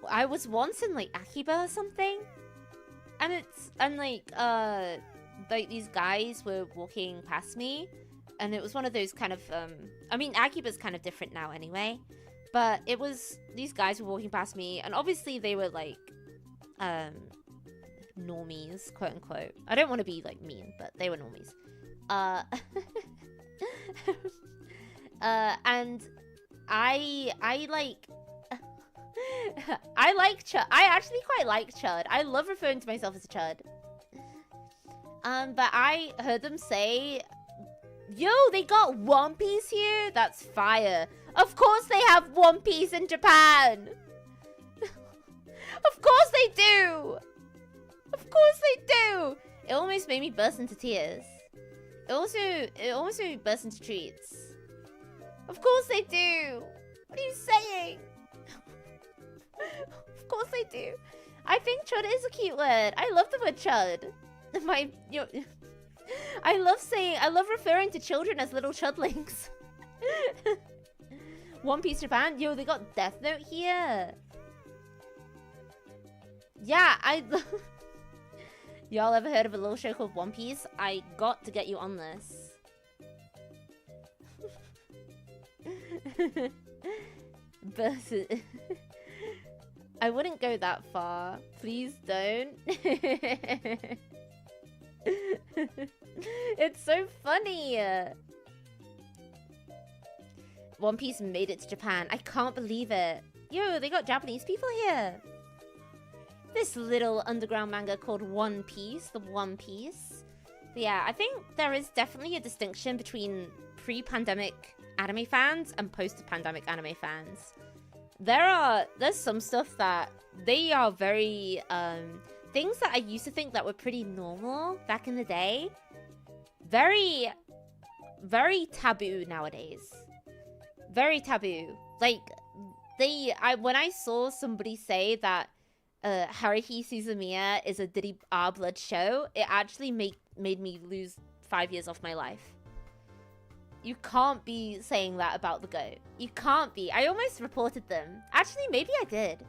Speaker 1: I was once in like Akiba or something, and like these guys were walking past me, and it was one of those kind of I mean, Akiba's kind of different now anyway, but it was these guys were walking past me, and obviously they were like normies, quote unquote. I don't want to be like mean, but they were normies. And I like I like chud. I actually quite like chud. I love referring to myself as a chud. But I heard them say, yo, they got One Piece here? That's fire. Of course they have One Piece in Japan. Of course they do. Of course they do. It almost made me burst into tears. It almost made me burst into treats. Of course they do. What are you saying? Of course they do. I think chud is a cute word. I love the word chud. I love referring to children as little chudlings. One Piece Japan? Yo, they got Death Note here. Yeah, y'all ever heard of a little show called One Piece? I got to get you on this. But I wouldn't go that far. Please don't. It's so funny. One Piece made it to Japan. I can't believe it. Yo, they got Japanese people here. This little underground manga called One Piece, the One Piece. But yeah, I think there is definitely a distinction between pre-pandemic anime fans and post-pandemic anime fans. There's some stuff that they are very things that I used to think that were pretty normal back in the day, very, very taboo nowadays. Very taboo. Like when I saw somebody say that Haruhi Suzumiya is a Diddy R Blood show, it actually made me lose 5 years off my life. You can't be saying that about the GOAT. You can't be. I almost reported them. Actually, maybe I did.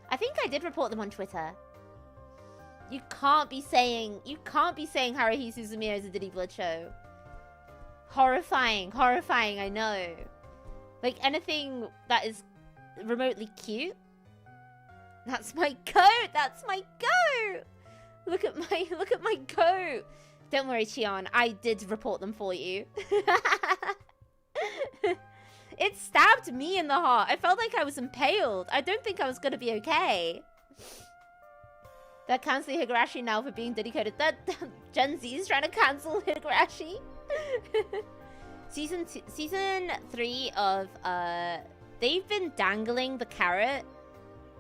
Speaker 1: I think I did report them on Twitter. You can't be saying Haruhi Suzumiya is a Diddy Blood show. Horrifying, horrifying, I know. Like anything that is remotely cute. That's my goat. That's my goat. Look at my goat. Don't worry, Chion. I did report them for you. It stabbed me in the heart. I felt like I was impaled. I don't think I was gonna be okay. They're canceling Higurashi now for being dedicated. That Gen Z is trying to cancel Higurashi. Season 3 of they've been dangling the carrot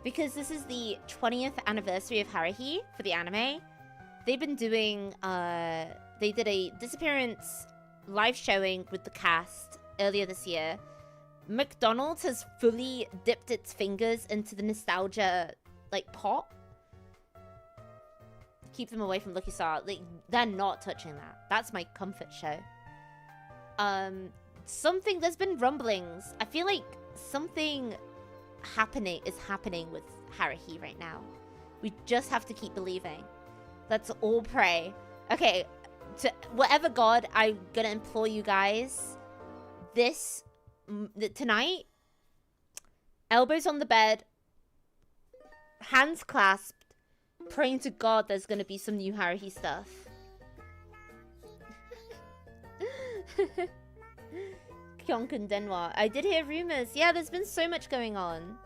Speaker 1: because this is the 20th anniversary of Haruhi for the anime. They've been doing they did a disappearance live showing with the cast earlier this year. McDonald's has fully dipped its fingers into the nostalgia like pot. Keep them away from Lucky Star. Like, they're not touching that. That's my comfort show. something, there's been rumblings. I feel like something is happening with Haruhi right now. We just have to keep believing. Let's all pray. Okay, to whatever god, I'm gonna implore you guys. Tonight, elbows on the bed, hands clasped, praying to God there's gonna be some new Haruhi stuff. Kyonkan Denwa. I did hear rumors. Yeah, there's been so much going on.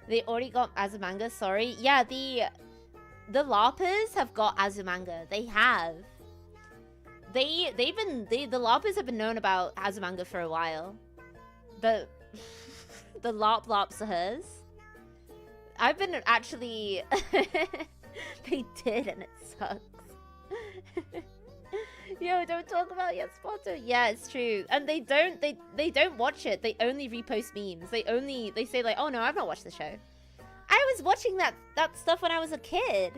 Speaker 1: They already got Azumanga, sorry. Yeah, the LARPers have got Azumanga. They have. The LARPers have been known about Azumanga for a while. The LARPs are hers. I've been actually they did and it sucks. Yo, don't talk about Yatsupoto. Yeah, it's true. And they don't watch it. They only repost memes. They say like, oh no, I've not watched the show. I was watching that stuff when I was a kid.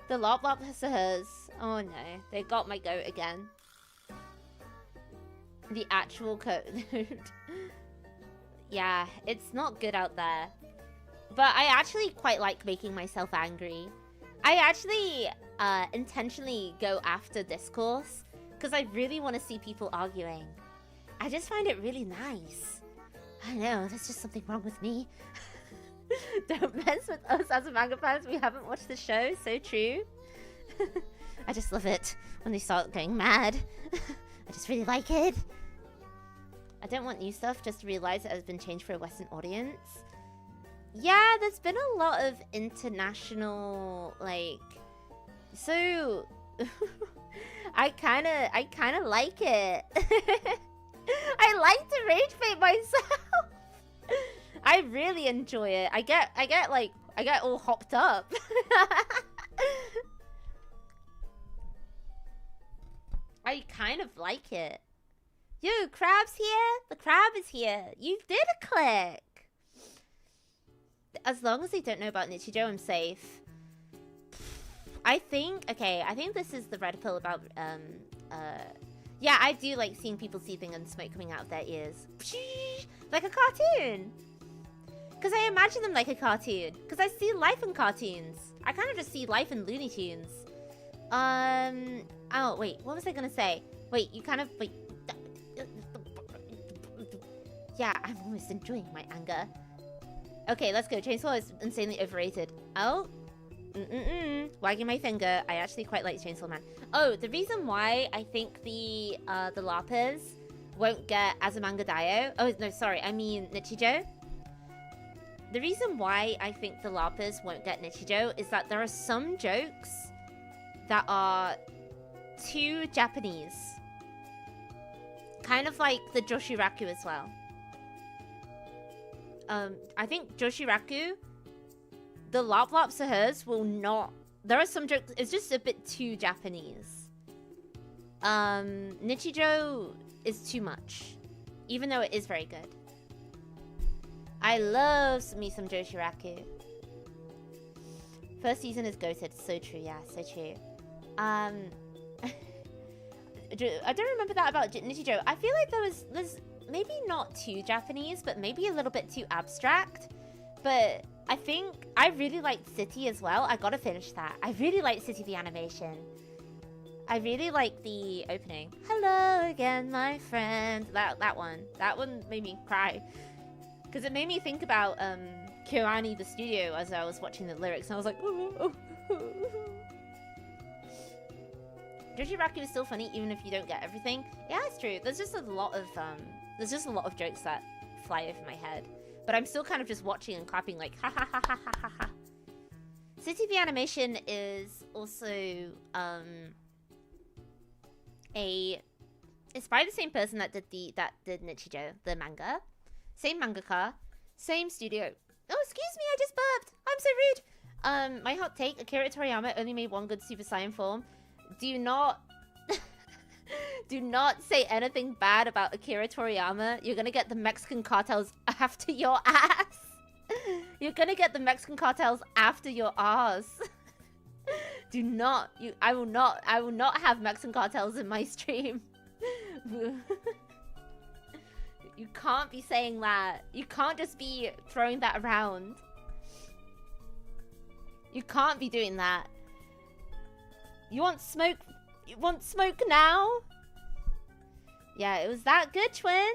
Speaker 1: The LARP has hers. Oh no, they got my goat again. The actual code. Yeah, it's not good out there. But I actually quite like making myself angry. I actually intentionally go after discourse because I really want to see people arguing. I just find it really nice. I know, there's just something wrong with me. Don't mess with us as a manga fans. We haven't watched the show. So true. I just love it when they start going mad. I just really like it. I don't want new stuff, just to realize it has been changed for a Western audience. Yeah, there's been a lot of international, like, so I kind of like it. I like to rage bait myself. I really enjoy it. I get all hopped up. I kind of like it. Yo, Crab's here? The Crab is here. You did a click. As long as they don't know about Nichijou, I'm safe. I think this is the red pill about, yeah, I do like seeing people seething and smoke coming out of their ears. Like a cartoon. Because I imagine them like a cartoon. Because I see life in cartoons. I kind of just see life in Looney Tunes. Oh, wait, what was I gonna say? Wait, you kind of, wait. Yeah, I'm almost enjoying my anger. Okay, let's go. Chainsaw is insanely overrated. Oh. Wagging my finger. I actually quite like Chainsaw Man. Oh, the reason why I think the LARPers won't get Azumanga Daioh. Oh, no, sorry. I mean Nichijou. The reason why I think the LARPers won't get Nichijou is that there are some jokes that are too Japanese. Kind of like the Joshiraku as well. I think Joshiraku, the LARP hers will not... There are some jokes... It's just a bit too Japanese. Nichijou is too much. Even though it is very good. I love me some Joshiraku. First season is goated. So true, yeah, so true. I don't remember that about Nichijou. I feel like there's maybe not too Japanese, but maybe a little bit too abstract. But I think I really liked City as well. I gotta finish that. I really like City the animation. I really like the opening. Hello again, my friend. That one made me cry. Because it made me think about Kyoani the studio as I was watching the lyrics. And I was like, oh. Joshiraku is still funny even if you don't get everything. Yeah, it's true. There's just a lot of jokes that fly over my head. But I'm still kind of just watching and clapping like ha ha ha ha ha ha ha. City the animation is also it's by the same person that did Nichijou, the manga. Same mangaka, same studio. Oh, excuse me, I just burped. I'm so rude. My hot take, Akira Toriyama only made one good Super Saiyan form. Do not say anything bad about Akira Toriyama. You're gonna get the Mexican cartels after your ass. You're gonna get the Mexican cartels after your ass. I will not have Mexican cartels in my stream. You can't be saying that. You can't just be throwing that around. You can't be doing that. You want smoke? You want smoke now? Yeah, it was that good, Twin.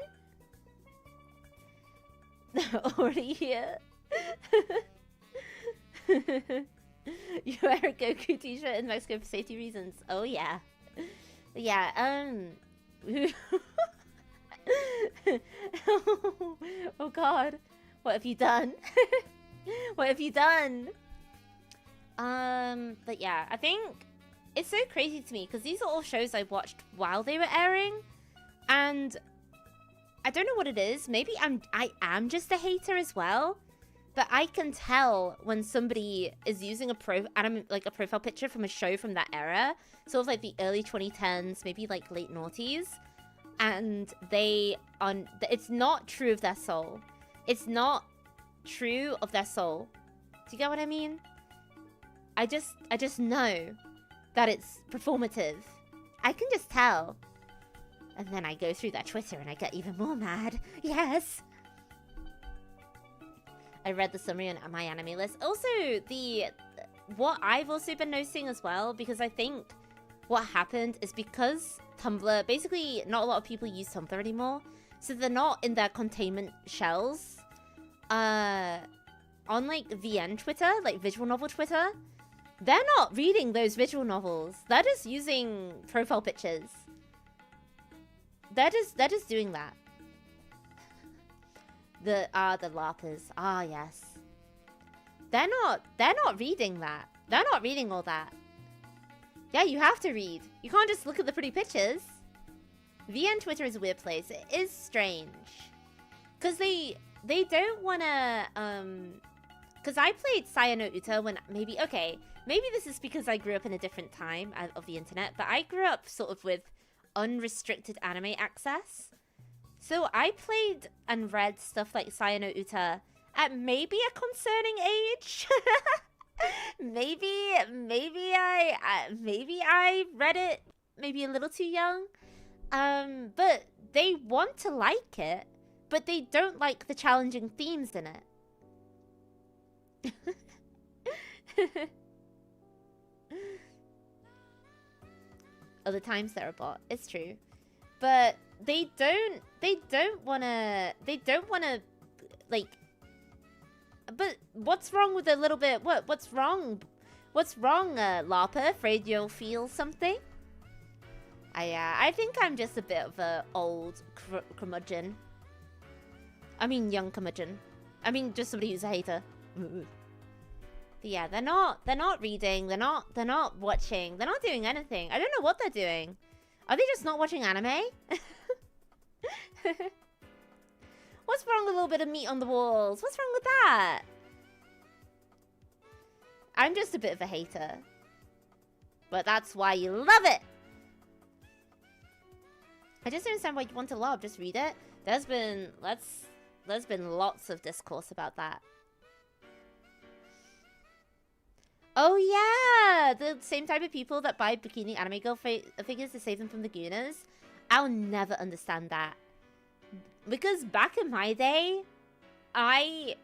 Speaker 1: Already here. You wear a Goku t-shirt in Mexico for safety reasons. Oh yeah. Yeah, oh god. What have you done? What have you done? But yeah, I think it's so crazy to me because these are all shows I watched while they were airing, and I don't know what it is. Maybe I am just a hater as well, but I can tell when somebody is using a profile picture from a show from that era, sort of like the early 2010s, maybe like late noughties, and it's not true of their soul. It's not true of their soul. Do you get what I mean? I just know that it's performative. I can just tell. And then I go through their Twitter and I get even more mad. Yes! I read the summary on my anime list. Also, what I've also been noticing as well, because I think what happened is because Tumblr, basically not a lot of people use Tumblr anymore, so they're not in their containment shells. On like VN Twitter, like visual novel Twitter, they're not reading those visual novels. They're just using profile pictures. They're just doing that. The LARPers. Ah, yes. They're not reading that. They're not reading all that. Yeah, you have to read. You can't just look at the pretty pictures. VN Twitter is a weird place. It is strange. Cause they don't wanna cause I played Sayano Uta when maybe this is because I grew up in a different time of the internet, but I grew up sort of with unrestricted anime access. So I played and read stuff like Sayano Uta at maybe a concerning age. maybe I read it maybe a little too young. But they want to like it, but they don't like the challenging themes in it. Other times they're a bot. It's true. But they don't wanna like, but what's wrong with a little bit, what's wrong, LARPer? Afraid you'll feel something? I think I'm just a bit of a old curmudgeon. I mean young curmudgeon. I mean just somebody who's a hater. But yeah, they're not reading, they're not watching, they're not doing anything. I don't know what they're doing. Are they just not watching anime? What's wrong with a little bit of meat on the walls? What's wrong with that? I'm just a bit of a hater. But that's why you love it! I just don't understand why you want to love, just read it. There's been lots of discourse about that. Oh yeah! The same type of people that buy bikini anime girl figures to save them from the gooners. I'll never understand that. Because back in my day, I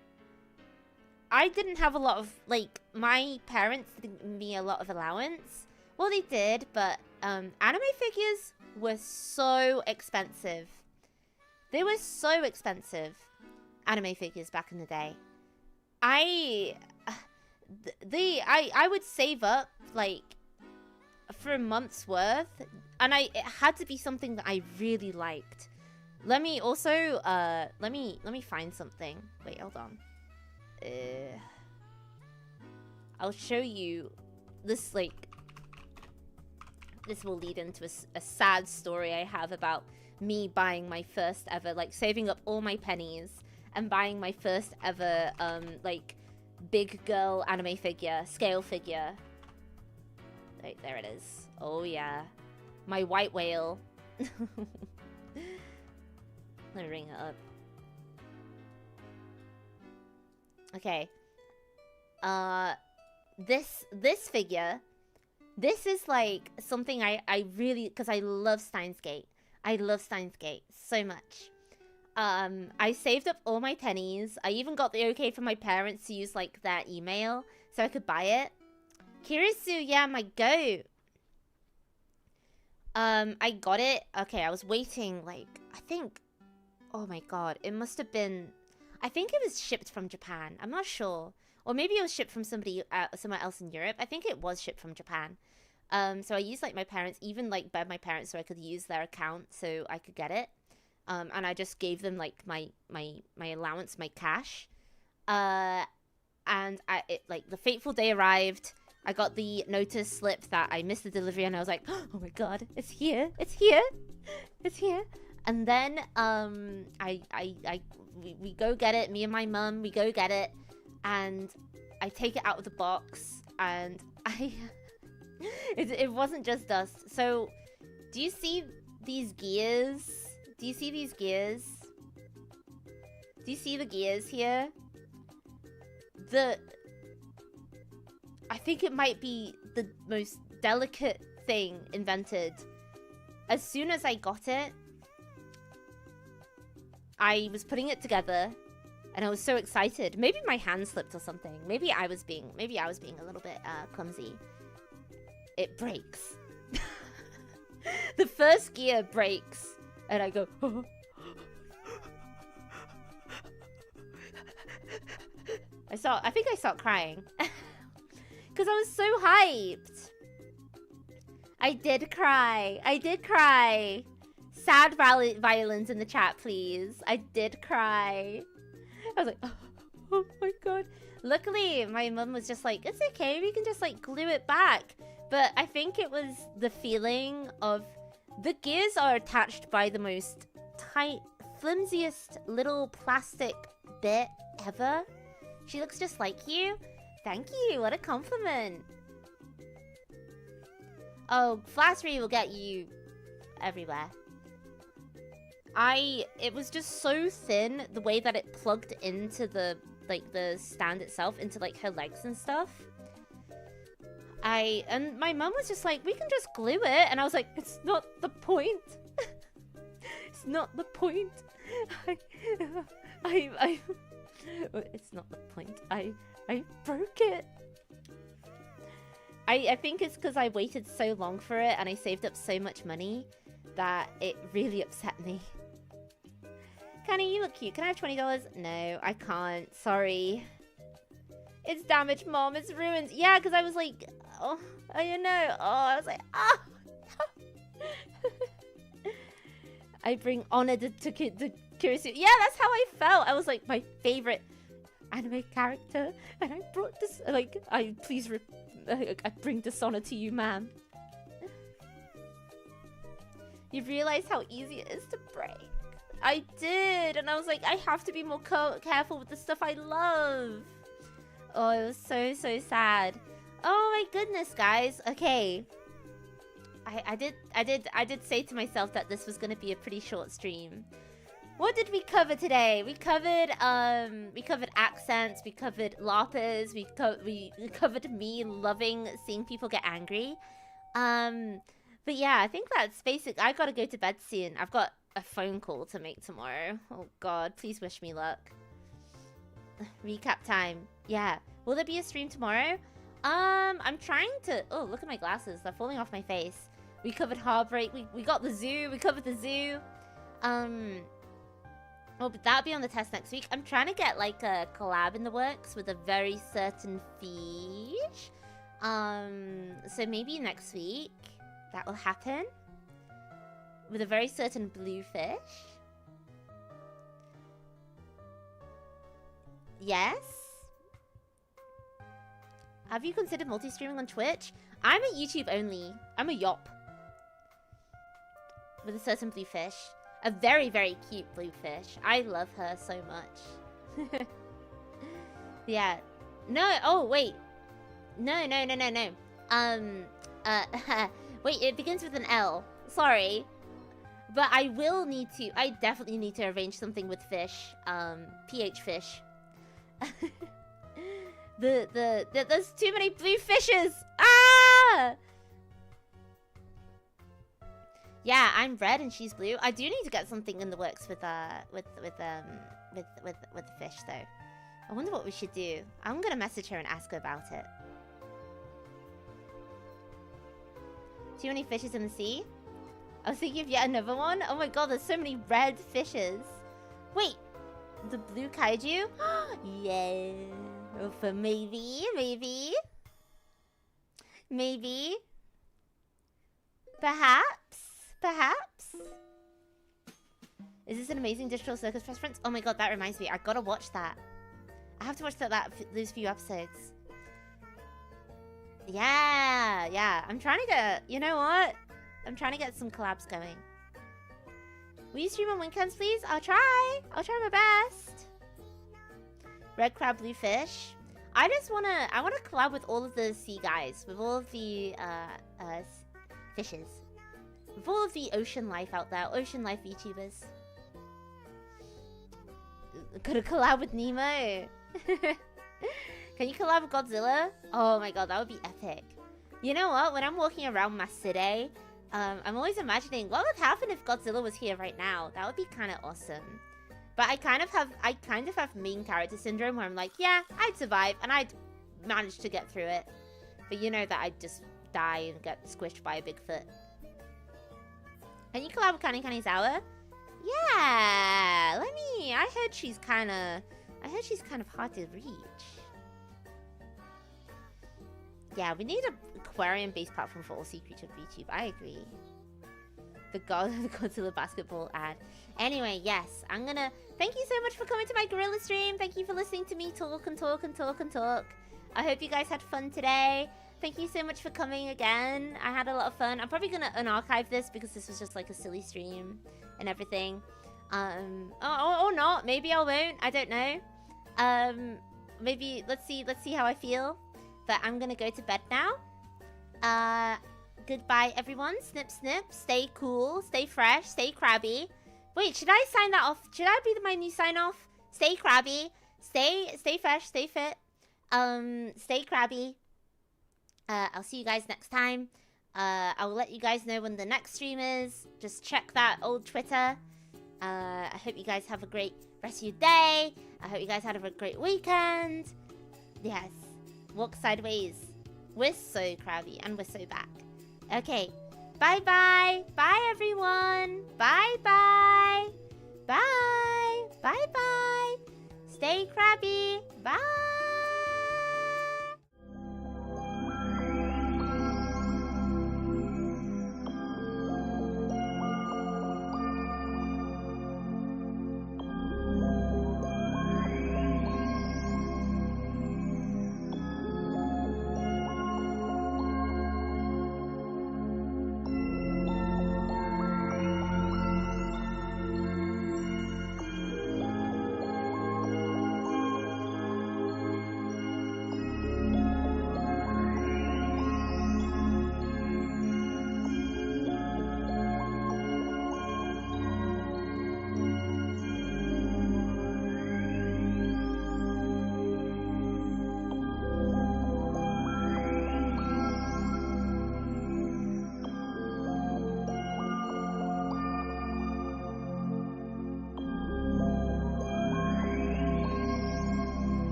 Speaker 1: didn't have a lot of, like, my parents didn't give me a lot of allowance. Well, they did, but anime figures were so expensive. They were so expensive, anime figures back in the day. I would save up, like, for a month's worth, and it had to be something that I really liked. Let me also, let me find something. Wait, hold on. I'll show you this, like, this will lead into a sad story I have about me buying my first ever, like, saving up all my pennies and buying my first ever, like, big girl anime figure, scale figure. Wait, there it is. Oh, yeah. My white whale. Let me ring it up. Okay. This figure, this is like something I really, because I love Steins Gate. I love Steins Gate so much. I saved up all my pennies. I even got the okay from my parents to use like their email so I could buy it. Kirisu, yeah, my goat. I got it. Okay, I was waiting like, I think, oh my god, it must have been, I think it was shipped from Japan. I'm not sure. Or maybe it was shipped from somewhere else in Europe. I think it was shipped from Japan. So I used like my parents, even like by my parents, so I could use their account so I could get it. And I just gave them like my allowance, my cash. And like the fateful day arrived. I got the notice slip that I missed the delivery, and I was like, oh my god, it's here, it's here, it's here. And then we go get it. Me and my mum, we go get it, and I take it out of the box, and it wasn't just dust. So, do you see these gears? Do you see these gears? Do you see the gears here? I think it might be the most delicate thing invented. As soon as I got it, I was putting it together, and I was so excited. Maybe my hand slipped or something. Maybe I was being a little bit clumsy. It breaks. The first gear breaks, and I go. Oh. I think I started crying. Because I was so hyped. I did cry. Sad violins in the chat, please. I did cry. I was like, oh my god. Luckily, my mum was just like, it's okay, we can just like glue it back. But I think it was the feeling of the gears are attached by the most tight, flimsiest little plastic bit ever. She looks just like you. Thank you, what a compliment. Oh, Flattery will get you everywhere. It was just so thin, the way that it plugged into the stand itself, into like her legs and stuff. And my mum was just like, we can just glue it. And I was like, it's not the point. It's not the point. It's not the point. I broke it. I think it's because I waited so long for it and I saved up so much money that it really upset me. Kenny, you look cute. Can I have $20? No, I can't. Sorry. It's damaged, Mom. It's ruined. Yeah, because I was like, oh, you know. Oh, I was like, ah. I bring honor to Kirisu. Yeah, that's how I felt. I was like my favorite anime character, and I brought this. Like, I bring dishonor to you, ma'am. You realize how easy it is to break. I did, and I was like, I have to be more careful with the stuff I love. Oh, it was so sad. Oh my goodness, guys. Okay, I did say to myself that this was gonna be a pretty short stream. What did we cover today? We covered accents, we covered lapis, we covered me loving seeing people get angry. But yeah, I think that's basic. I gotta go to bed soon. I've got a phone call to make tomorrow. Oh god, please wish me luck. Recap time. Yeah. Will there be a stream tomorrow? I'm trying to... Oh, look at my glasses. They're falling off my face. We covered Heartbreak. We got the zoo. We covered the zoo. Oh, but that'll be on the test next week. I'm trying to get, like, a collab in the works with a very certain fish. So maybe next week that will happen. With a very certain blue fish. Yes? Have you considered multi-streaming on Twitch? I'm a YouTube only. I'm a yop. With a certain blue fish. A very, very cute blue fish. I love her so much. Yeah. No, oh, wait. No. Wait, it begins with an L. Sorry. But I will need to, I definitely need to arrange something with fish. PH fish. There's too many blue fishes! Ah! Yeah, I'm red and she's blue. I do need to get something in the works with the fish though. I wonder what we should do. I'm gonna message her and ask her about it. Too many fishes in the sea? I was thinking of yet another one. Oh my god, there's so many red fishes. Wait, the blue kaiju? Yeah. For maybe. Perhaps. Is this an amazing digital circus reference? Oh my god, that reminds me. I gotta watch that. I have to watch those few episodes. Yeah. I'm trying to get... You know what? I'm trying to get some collabs going. Will you stream on weekends, please? I'll try my best. Red crab, blue fish. I wanna collab with all of the sea guys, with all of the fishes, with all of the ocean life out there, ocean life YouTubers. Gotta collab with Nemo. Can you collab with Godzilla? Oh my god, that would be epic. You know what? When I'm walking around my city, I'm always imagining what would happen if Godzilla was here right now. That would be kind of awesome. But I kind of have main character syndrome where I'm like, yeah, I'd survive and I'd manage to get through it. But you know that I'd just die and get squished by a Bigfoot. Can you collab with Kani Kanizawa? Yeah, I heard she's kind of hard to reach. Yeah, we need an aquarium-based platform for all sea creatures of YouTube. I agree. The Godzilla basketball ad. Anyway, yes, I'm gonna... Thank you so much for coming to my gorilla stream. Thank you for listening to me talk. I hope you guys had fun today. Thank you so much for coming again. I had a lot of fun. I'm probably gonna unarchive this because this was just like a silly stream and everything. Or not. Maybe I won't. I don't know. Maybe let's see how I feel. But I'm gonna go to bed now. Goodbye, everyone. Snip, snip. Stay cool. Stay fresh. Stay crabby. Wait, should I sign that off? Should that be my new sign off? Stay crabby. Stay fresh. Stay fit. Stay crabby. I'll see you guys next time. I will let you guys know when the next stream is. Just check that old Twitter. I hope you guys have a great rest of your day. I hope you guys had a great weekend. Yes. Walk sideways. We're so crabby and we're so back. Okay. Bye-bye. Bye, everyone. Bye-bye.